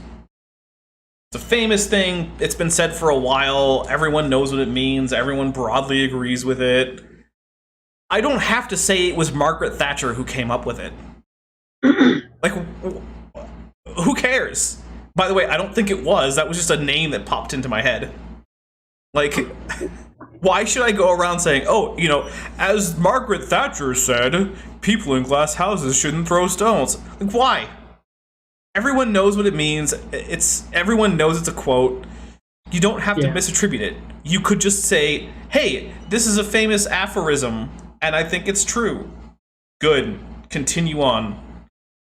It's a famous thing. It's been said for a while. Everyone knows what it means. Everyone broadly agrees with it. I don't have to say it was Margaret Thatcher who came up with it. Like, who cares? By the way, I don't think it was. That was just a name that popped into my head. Like, why should I go around saying, oh, you know, as Margaret Thatcher said, people in glass houses shouldn't throw stones. Like, why? Everyone knows what it means. Everyone knows it's a quote. You don't have to misattribute it. You could just say, hey, this is a famous aphorism, and I think it's true. Good. Continue on.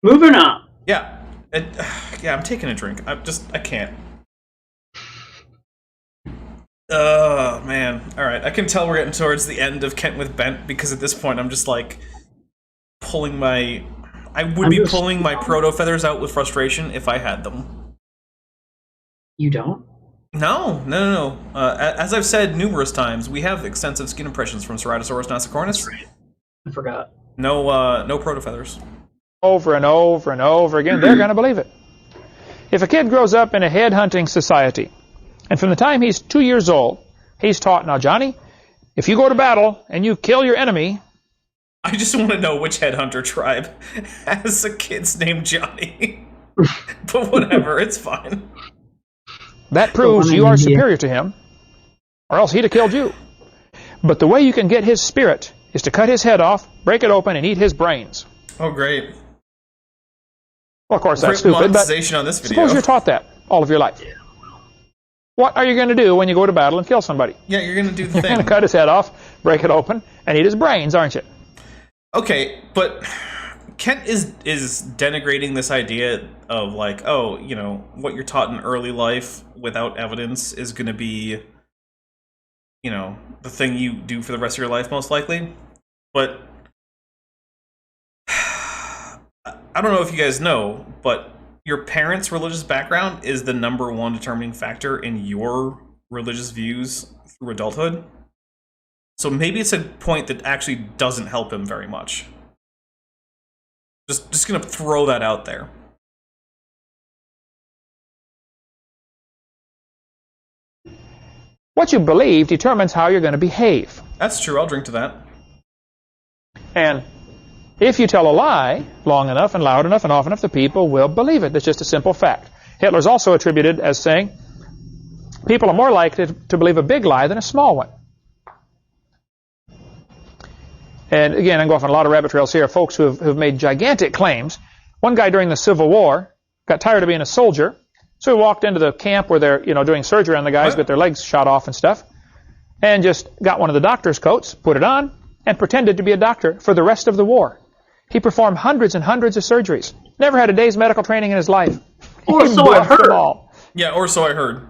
Moving on. Yeah. I'm taking a drink. I can't. Oh, man. Alright, I can tell we're getting towards the end of Kent with Bent, because at this point I'm just, like, pulling my... I would be pulling my proto-feathers out with frustration if I had them. You don't? No. As I've said numerous times, we have extensive skin impressions from Ceratosaurus nasicornis. Right. I forgot. No proto-feathers. Over and over and over again, they're going to believe it. If a kid grows up in a head-hunting society, and from the time he's 2 years old, he's taught, now, Johnny, if you go to battle and you kill your enemy... I just want to know which headhunter tribe has a kid's named Johnny. But whatever, it's fine. That proves you are superior to him, or else he'd have killed you. But the way you can get his spirit is to cut his head off, break it open, and eat his brains. Oh, great. Well, of course, that's Great stupid, but monetization on this video. suppose you're taught that all of your life. What are you going to do when you go to battle and kill somebody? Yeah, you're going to do the You're thing. going to cut his head off, break it open, and eat his brains, aren't you? Okay, but Kent is denigrating this idea of, like, oh, you know, what you're taught in early life without evidence is going to be, you know, the thing you do for the rest of your life, most likely. But I don't know if you guys know, but your parents' religious background is the #1 determining factor in your religious views through adulthood. So maybe it's a point that actually doesn't help him very much. Just gonna throw that out there. what you believe determines how you're going to behave. That's true. I'll drink to that. And if you tell a lie long enough and loud enough and often enough, the people will believe it. That's just a simple fact. Hitler's also attributed as saying, people are more likely to believe a big lie than a small one. And again, I'm going off on a lot of rabbit trails here. Folks who have made gigantic claims. One guy during the Civil War got tired of being a soldier, so he walked into the camp where they're doing surgery on the guys, got their legs shot off and stuff, and just got one of the doctor's coats, put it on, and pretended to be a doctor for the rest of the war. He performed hundreds and hundreds of surgeries. Never had a day's medical training in his life. Or so I heard. Yeah, or so I heard.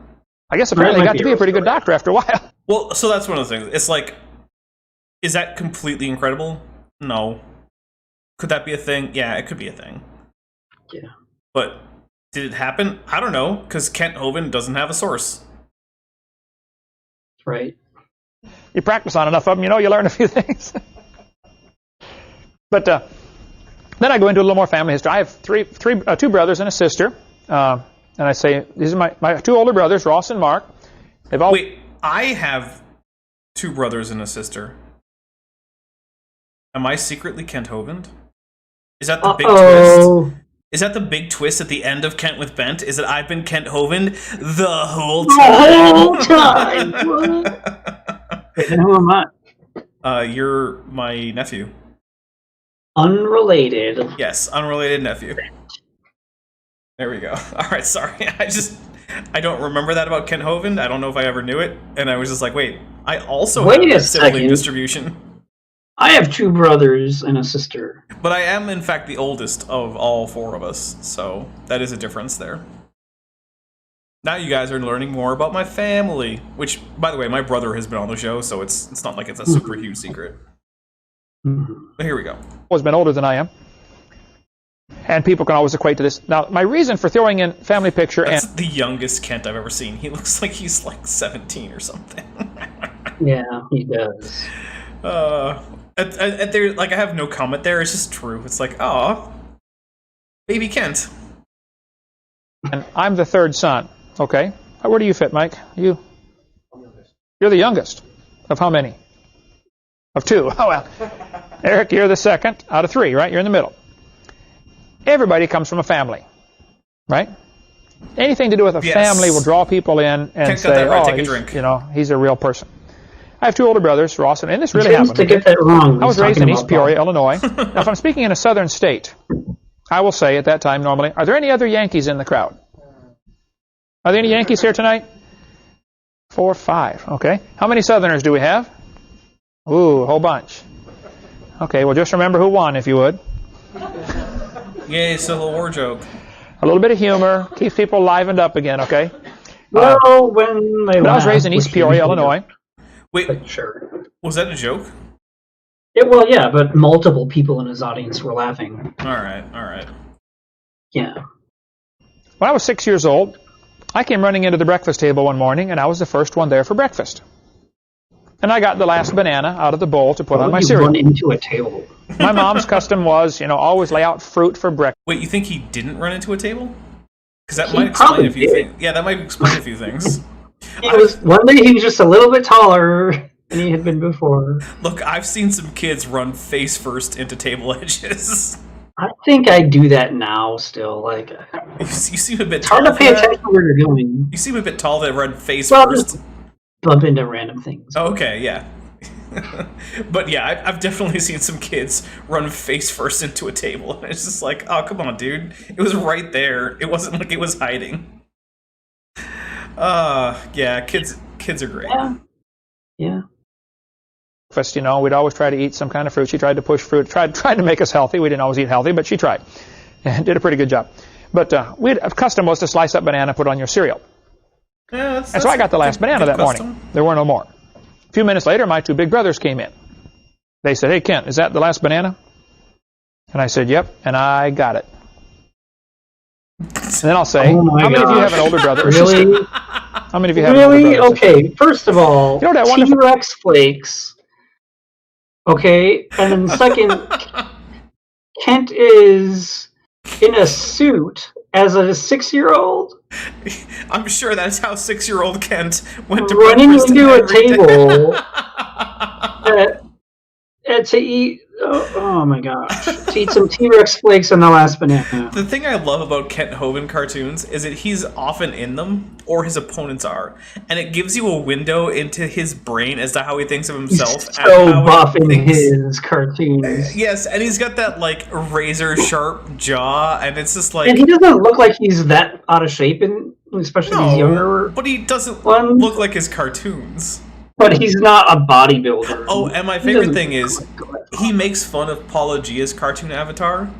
I guess apparently he got to be a pretty good doctor after a while. Well, so that's one of the things. It's like, is that completely incredible? No. Could that be a thing? Yeah, it could be a thing. Yeah. But did it happen? I don't know, because Kent Hovind doesn't have a source. Right. You practice on enough of them, you learn a few things. But then I go into a little more family history. I have two brothers and a sister. And I say, these are my two older brothers, Ross and Mark. Wait, I have two brothers and a sister. Am I secretly Kent Hovind? Is that the big twist? Is that the big twist at the end of Kent with Bent? Is that I've been Kent Hovind the whole time? The whole time! What? Wait, then who am I? You're my nephew. Unrelated. Yes, unrelated nephew. There we go. All right, sorry. I don't remember that about Kent Hovind. I don't know if I ever knew it. And I was just like, wait, I also have a sibling distribution. I have two brothers and a sister. But I am, in fact, the oldest of all four of us. So that is a difference there. Now you guys are learning more about my family. Which, by the way, my brother has been on the show, so it's not like it's a super huge secret. But here we go. Has been older than I am. And people can always equate to this. Now, my reason for throwing in family picture That's the youngest Kent I've ever seen. He looks like he's like 17 or something. Yeah, he does. I have no comment there. It's just true. It's like, aw, baby Kent. And I'm the third son. Okay. Where do you fit, Mike? You're the youngest. Of how many? Of two. Oh, well. Eric, you're the second out of three, right? You're in the middle. Everybody comes from a family, right? Anything to do with a family will draw people in and Kent say, got that right. oh, Take a drink. He's a real person. I have two older brothers, Ross, and this really Seems happened. to get that wrong. I was raised in East Peoria, Illinois. Now, if I'm speaking in a southern state, I will say at that time normally, are there any other Yankees in the crowd? Are there any Yankees here tonight? 4 or 5. Okay. How many Southerners do we have? Ooh, a whole bunch. Okay, well, just remember who won, if you would. Yay, Civil War joke. A little bit of humor keeps people livened up again, okay? Well, when they I was raised in East Peoria, Illinois. Wait, sure. Was that a joke? Well, yeah, but multiple people in his audience were laughing. All right. Yeah. When I was 6 years old, I came running into the breakfast table one morning, and I was the first one there for breakfast. And I got the last banana out of the bowl to put on my cereal. Run into a table. My mom's custom was, always lay out fruit for breakfast. Wait, you think he didn't run into a table? Because that might explain a few things. Yeah, that might explain a few things. One day he was just a little bit taller than he had been before. Look, I've seen some kids run face first into table edges. I think I do that now still. Like, you seem a bit it's tall. hard to pay attention to what you're doing. You seem a bit tall to run face first. Just bump into random things. Oh, okay, yeah. But yeah, I've definitely seen some kids run face first into a table. And it's just like, oh, come on, dude. It was right there. It wasn't like it was hiding. Yeah, kids are great. Yeah. Breakfast, we'd always try to eat some kind of fruit. She tried to push fruit, tried to make us healthy. We didn't always eat healthy, but she tried. And did a pretty good job. But custom was to slice up banana, put on your cereal. Yeah, and so I got the last banana that morning. There were no more. A few minutes later, my two big brothers came in. They said, hey, Kent, is that the last banana? And I said, yep, and I got it. And then I'll say, how many of you have an older brother or sister? How many of you have an older brother or sister? Okay, first of all, T-Rex flakes. Okay, and then second, Kent is in a suit as a 6-year-old. I'm sure that's how 6-year-old Kent went to Running breakfast into a every day. table to eat. Oh my gosh! To eat some T-Rex flakes on the last banana. The thing I love about Kent Hovind cartoons is that he's often in them, or his opponents are, and it gives you a window into his brain as to how he thinks of himself. He's so and how buff he in thinks. his cartoons. Yes, and he's got that like razor sharp jaw, and it's just like. And he doesn't look like he's that out of shape, especially these younger. But he doesn't ones. look like his cartoons. But he's not a bodybuilder. Oh, and my favorite thing is he makes fun of Paula Gia's cartoon avatar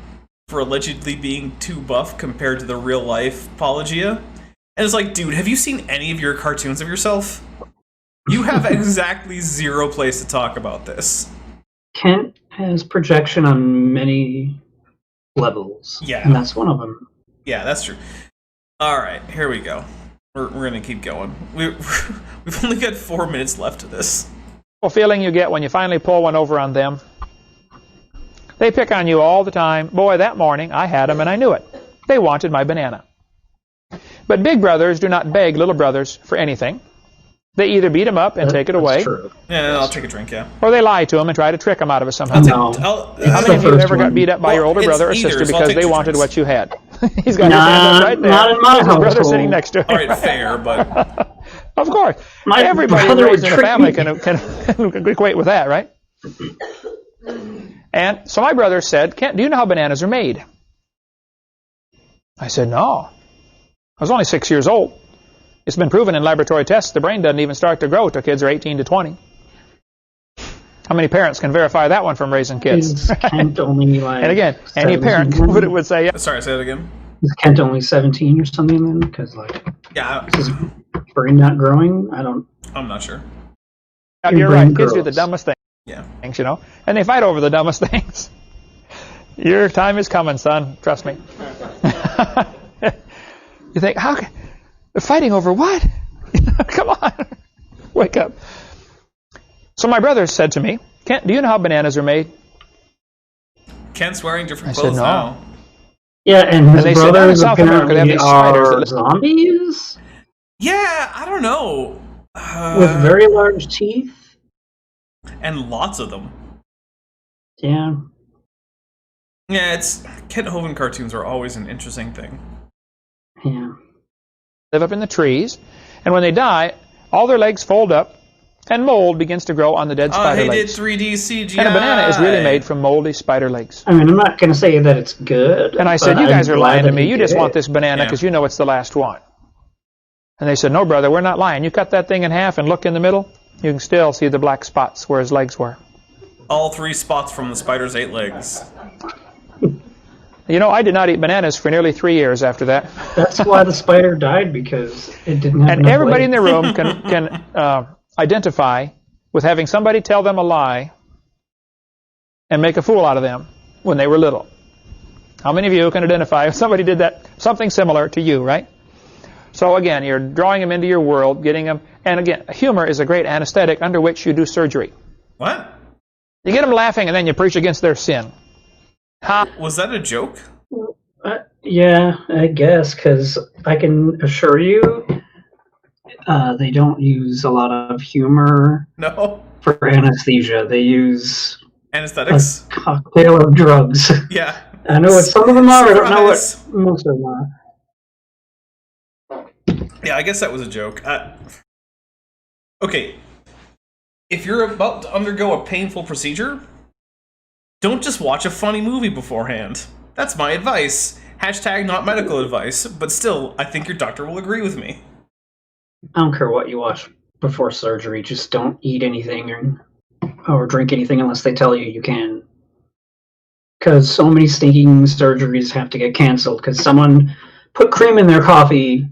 for allegedly being too buff compared to the real life Paula Gia. And it's like, dude, have you seen any of your cartoons of yourself? You have exactly zero place to talk about this. Kent has projection on many levels. Yeah. And that's one of them. Yeah, that's true. All right, here we go. We're going to keep going. We've only got 4 minutes left of this. Feeling you get when you finally pull one over on them. They pick on you all the time. Boy, that morning I had them and I knew it. They wanted my banana. But big brothers do not beg little brothers for anything. They either beat them up and take it away, True. Yeah, I'll take a drink, yeah. or they lie to them and try to trick them out of it somehow. No. How It's many of the you first ever got one. beat up by your older Well, brother or it's either, sister so I'll because take they 2 wanted drinks. what you had? He's got his hand up right there. Not in my His brother household. sitting next to him. All right, fair, but Of course. My Everybody brother raised would in a trick family me. can equate with that, right? And so my brother said, Kent, do you know how bananas are made? I said, no. I was only 6 years old. It's been proven in laboratory tests the brain doesn't even start to grow till kids are 18 to 20. How many parents can verify that one from raising kids? Is Kent only like And again, any 17? parent would say, yeah. sorry, say that again. Is Kent only 17 or something then? Because like Yeah, is his brain not growing? I don't. I'm not sure. You're brain right. Kids do the grows. dumbest things, Yeah. you know, and they fight over the dumbest things. Your time is coming, son. Trust me. You think, how can they're fighting over what? Come on, wake up. So my brother said to me, Kent, do you know how bananas are made? Kent's wearing different I said, clothes no. now. Yeah, and his they said, brothers in South America, they have apparently these spiders are that- zombies Yeah, I don't know. with very large teeth. And lots of them. Yeah. Yeah, it's Kent Hovind cartoons are always an interesting thing. Yeah. Live up in the trees, and when they die, all their legs fold up, and mold begins to grow on the dead spider He did legs. 3D CGI. And a banana is really made from moldy spider legs. I mean, I'm not going to say that it's good. And I said, but you guys I'm are glad lying to that me. he You just did want it. this banana Yeah. because you know it's the last one. And they said, no, brother, we're not lying. You cut that thing in half and look in the middle, you can still see the black spots where his legs were. All 3 spots from the spider's 8 legs. You know, I did not eat bananas for nearly 3 years after that. That's why the spider died, because it didn't have And enough everybody in legs. the room can identify with having somebody tell them a lie and make a fool out of them when they were little. How many of you can identify if somebody did that, something similar to you, right? So again, you're drawing them into your world, getting them, and again, humor is a great anesthetic under which you do surgery. What? You get them laughing and then you preach against their sin. Was that a joke? Yeah, I guess, because I can assure you they don't use a lot of humor No. for anesthesia. They use a Anesthetics? cocktail of drugs. Yeah. I know what some of them are, I don't know what Surprise. most of them are. Yeah, I guess that was a joke. Okay. If you're about to undergo a painful procedure, don't just watch a funny movie beforehand. That's my advice. Hashtag not medical advice, but still, I think your doctor will agree with me. I don't care what you watch before surgery, just don't eat anything or drink anything unless they tell you you can. Because so many stinking surgeries have to get canceled because someone put cream in their coffee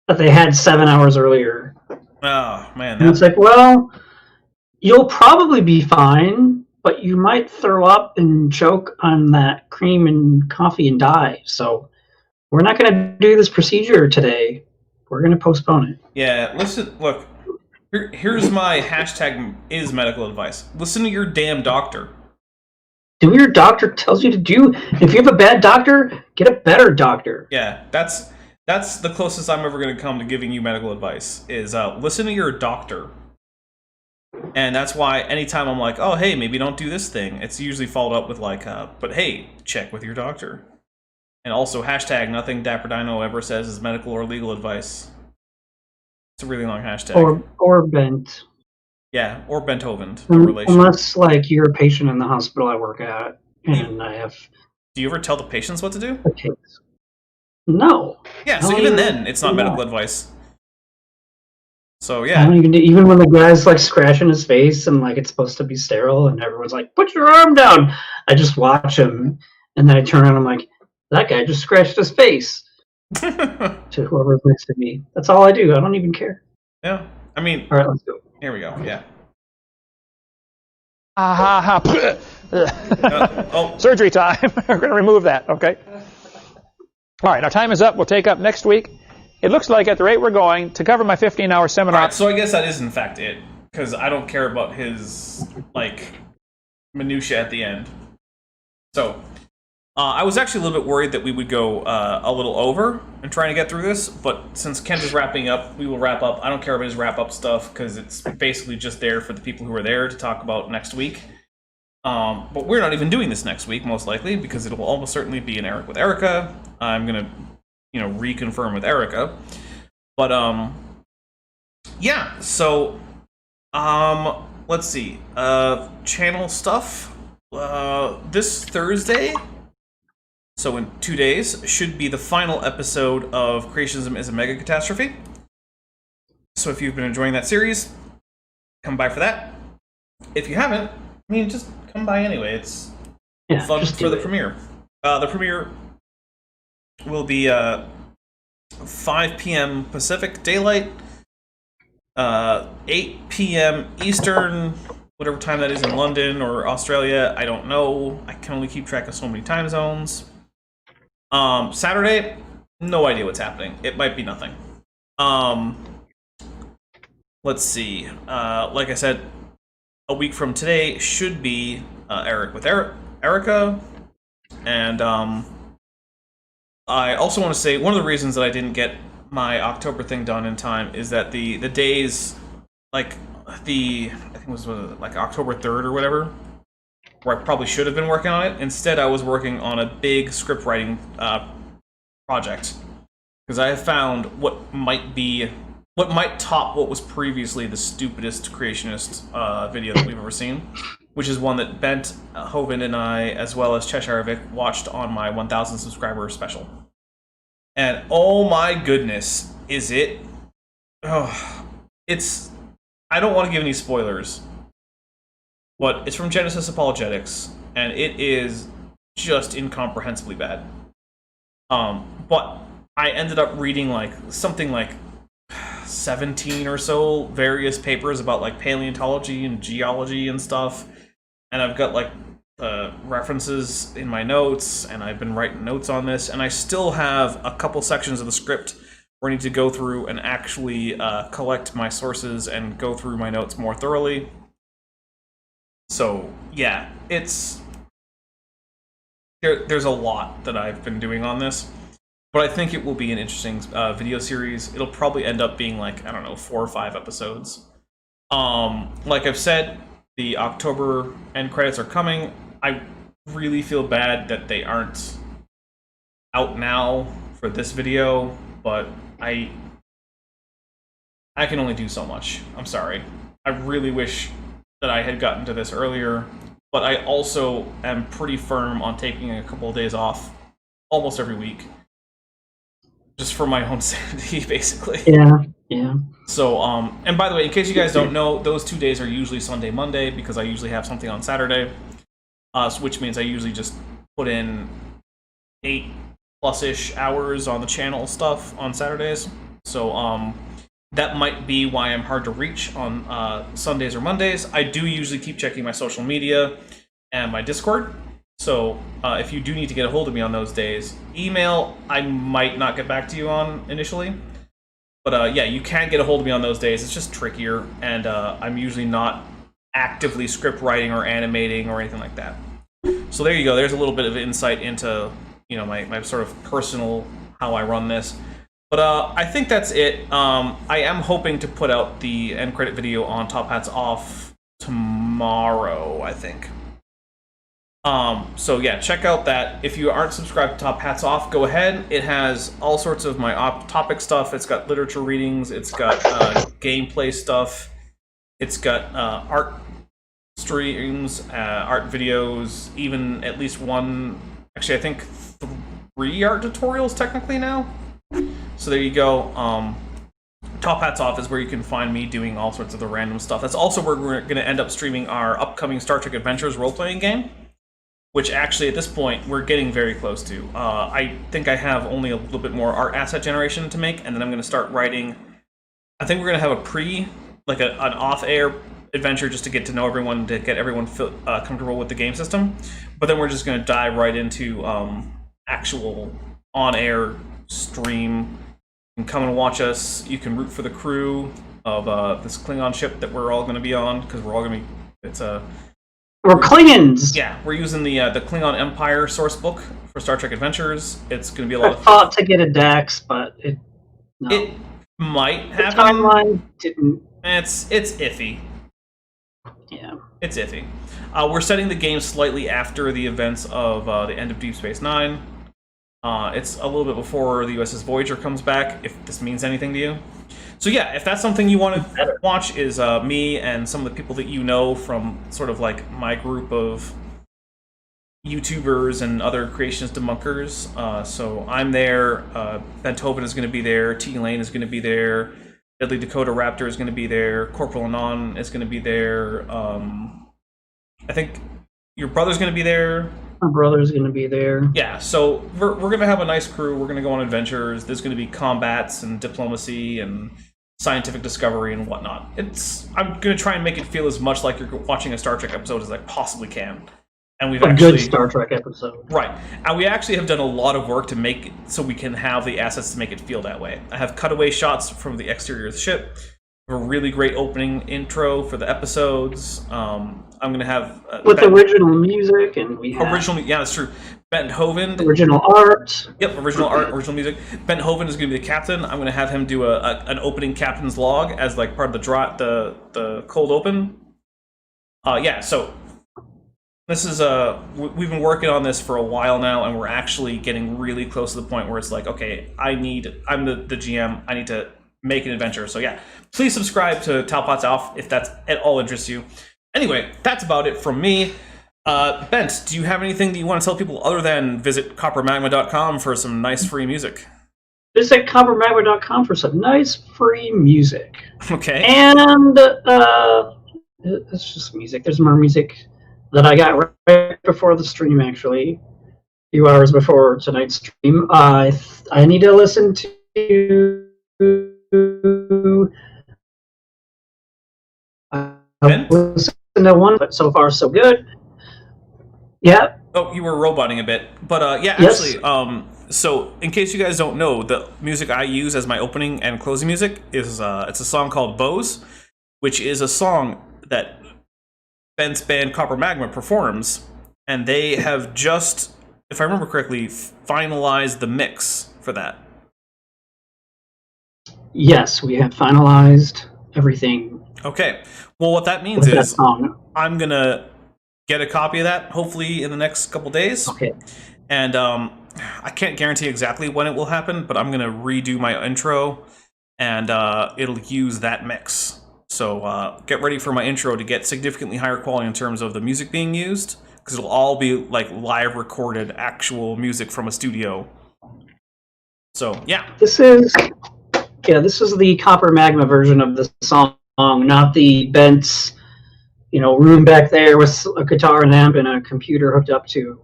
that they had 7 hours earlier. Oh, man. And it's like, well, you'll probably be fine, but you might throw up and choke on that cream and coffee and die. So we're not going to do this procedure today. We're going to postpone it. Yeah, listen, look. Here's my hashtag is medical advice. Listen to your damn doctor. Do what your doctor tells you to do. If you have a bad doctor, get a better doctor. Yeah, that's That's the closest I'm ever going to come to giving you medical advice, is listen to your doctor. And that's why anytime I'm like, oh, hey, maybe don't do this thing, it's usually followed up with like, but hey, check with your doctor. And also, hashtag nothing Dapper Dino ever says is medical or legal advice. It's a really long hashtag. Or bent. Yeah, or bent Hovind, no relation. Unless, like, you're a patient in the hospital I work at, and I have... Do you ever tell the patients what to do? a case. No. Yeah, so even then, it's not medical advice. So, I yeah. don't even when the guy's, like, scratching his face and, like, it's supposed to be sterile, and everyone's like, put your arm down! I just watch him, and then I turn around and I'm like, that guy just scratched his face. To whoever's next to me. That's all I do. I don't even care. Yeah. I mean... All right, let's go. Here we go, yeah. Surgery time. We're going to remove that, okay? All right, our time is up. We'll take up next week. It looks like at the rate we're going, to cover my 15-hour seminar... All right, so I guess that is in fact it, because I don't care about his, like, minutia at the end. So, I was actually a little bit worried that we would go a little over in trying to get through this, but since Kent is wrapping up, we will wrap up. I don't care about his wrap-up stuff, because it's basically just there for the people who are there to talk about next week. But we're not even doing this next week, most likely, because it will almost certainly be an Eric with Erica. I'm going to, reconfirm with Erica. But, yeah, so, let's see. Channel stuff. This Thursday... So in 2 days, should be the final episode of Creationism is a Mega Catastrophe. So if you've been enjoying that series, come by for that. If you haven't, just come by anyway. It's fun for the premiere. The premiere will be 5 p.m. Pacific Daylight, 8 p.m. Eastern, whatever time that is in London or Australia, I don't know. I can only keep track of so many time zones. Saturday, no idea what's happening. It might be nothing. Let's see. Like I said, a week from today should be Eric with Erica. And I also want to say one of the reasons that I didn't get my October thing done in time is that the days, like I think it was like October 3rd or whatever, where I probably should have been working on it. Instead, I was working on a big script writing project, because I have found what might top what was previously the stupidest creationist video that we've ever seen, which is one that Bent, Hovind, and I, as well as Cheshire Vic, watched on my 1,000 subscriber special. And oh my goodness, is it... it's... I don't want to give any spoilers, but it's from Genesis Apologetics, and it is just incomprehensibly bad. But I ended up reading something like 17 or so various papers about paleontology and geology and stuff, and I've got references in my notes, and I've been writing notes on this, and I still have a couple sections of the script where I need to go through and actually collect my sources and go through my notes more thoroughly. So, yeah, it's... There's a lot that I've been doing on this, but I think it will be an interesting video series. It'll probably end up being 4 or 5 episodes. Like I've said, the October end credits are coming. I really feel bad that they aren't out now for this video, but I can only do so much. I'm sorry. I really wish that I had gotten to this earlier, but I also am pretty firm on taking a couple of days off almost every week, just for my own sanity, basically. Yeah. So, and by the way, in case you guys don't know, those 2 days are usually Sunday, Monday, because I usually have something on Saturday, which means I usually just put in 8+ish hours on the channel stuff on Saturdays. So, that might be why I'm hard to reach on Sundays or Mondays. I do usually keep checking my social media and my Discord. So if you do need to get a hold of me on those days, email I might not get back to you on initially. But yeah, you can get a hold of me on those days. It's just trickier, and I'm usually not actively script writing or animating or anything like that. So there you go. There's a little bit of insight into my sort of personal how I run this. But I think that's it. I am hoping to put out the end credit video on Top Hats Off tomorrow, I think. So yeah, check out that. If you aren't subscribed to Top Hats Off, go ahead. It has all sorts of my topic stuff. It's got literature readings. It's got gameplay stuff. It's got art streams, art videos, even at least one, actually I think 3 art tutorials technically now. So there you go. Top Hats Off is where you can find me doing all sorts of the random stuff. That's also where we're going to end up streaming our upcoming Star Trek Adventures role-playing game, which actually at this point we're getting very close to. I think I have only a little bit more art asset generation to make, and then I'm going to start writing. I think we're going to have an off-air adventure just to get to know everyone, to get everyone comfortable with the game system. But then we're just going to dive right into actual on-air stream. You can come and watch us. You can root for the crew of this Klingon ship that we're all going to be on, because we're all going to be. We're Klingons. Yeah, we're using the Klingon Empire source book for Star Trek Adventures. It's going to be a lot I of fun. thought to get a Dax, but it might the happen. timeline didn't. It's iffy. Yeah. It's iffy. We're setting the game slightly after the events of the end of Deep Space Nine. It's a little bit before the USS Voyager comes back, if this means anything to you. So yeah, if that's something you want to watch, is me and some of the people that you know from sort of like my group of YouTubers and other creationist debunkers. So I'm there, Ben Tobin is going to be there, T. Lane is going to be there, Deadly Dakota Raptor is going to be there, Corporal Anon is going to be there, I think your brother's going to be there. My brother's going to be there. Yeah, so we're going to have a nice crew. We're going to go on adventures. There's going to be combats and diplomacy and scientific discovery and whatnot. I'm going to try and make it feel as much like you're watching a Star Trek episode as I possibly can. And we've good Star Trek episode. Right. And we actually have done a lot of work to make it so we can have the assets to make it feel that way. I have cutaway shots from the exterior of the ship. A really great opening intro for the episodes. I'm going to have... with original music, and we have... Yeah, that's true. Ben Hovind. Original art. Yep, original art, original music. Ben Hovind is going to be the captain. I'm going to have him do an opening captain's log as like part of the cold open. Yeah, so this is we've been working on this for a while now, and we're actually getting really close to the point where it's like, okay, I'm the GM. I need to make an adventure. So yeah, please subscribe to Talpots Alf if that's at all interests you. Anyway, that's about it from me. Bent, do you have anything that you want to tell people other than visit coppermagma.com for some nice free music? Visit coppermagma.com for some nice free music. Okay. And it's just music. There's more music that I got right before the stream, actually. A few hours before tonight's stream. I need to listen to... Listen to one, but so far so good. Yeah. Oh, you were roboting a bit, but yeah, yes. Actually, so in case you guys don't know, the music I use as my opening and closing music is it's a song called Bows, which is a song that Ben's band Copper Magma performs, and they have just, if I remember correctly, finalized the mix for that. Yes, we have finalized everything. Okay. Well, what that means is I'm gonna get a copy of that hopefully in the next couple days. Okay. And I can't guarantee exactly when it will happen, but I'm gonna redo my intro, and it'll use that mix. So get ready for my intro to get significantly higher quality in terms of the music being used, because it'll all be like live recorded actual music from a studio. So yeah. This is the Copper Magma version of the song, not the Bent's, room back there with a guitar and amp and a computer hooked up to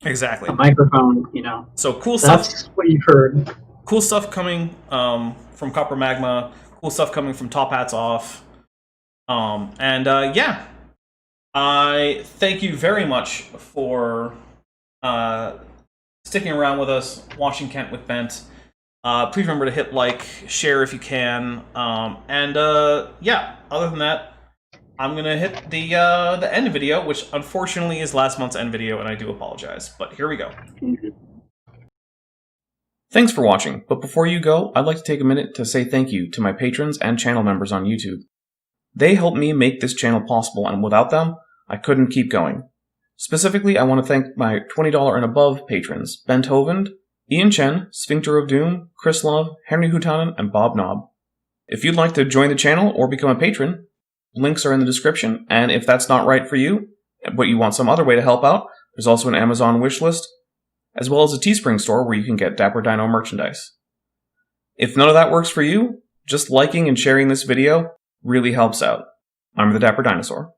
a microphone, So cool stuff. That's what you've heard. Cool stuff coming from Copper Magma. Cool stuff coming from Top Hats Off. Yeah. I thank you very much for sticking around with us, watching Kent with Bent. Please remember to hit like, share if you can, yeah. Other than that, I'm gonna hit the end video, which unfortunately is last month's end video, and I do apologize. But here we go. Thanks for watching, but before you go, I'd like to take a minute to say thank you to my patrons and channel members on YouTube. They help me make this channel possible, and without them, I couldn't keep going. Specifically, I want to thank my $20 and above patrons, Ben Hovind, Ian Chen, Sphincter of Doom, Chris Love, Henry Hutanen, and Bob Knob. If you'd like to join the channel or become a patron, links are in the description, and if that's not right for you, but you want some other way to help out, there's also an Amazon wishlist, as well as a Teespring store where you can get Dapper Dino merchandise. If none of that works for you, just liking and sharing this video really helps out. I'm the Dapper Dinosaur.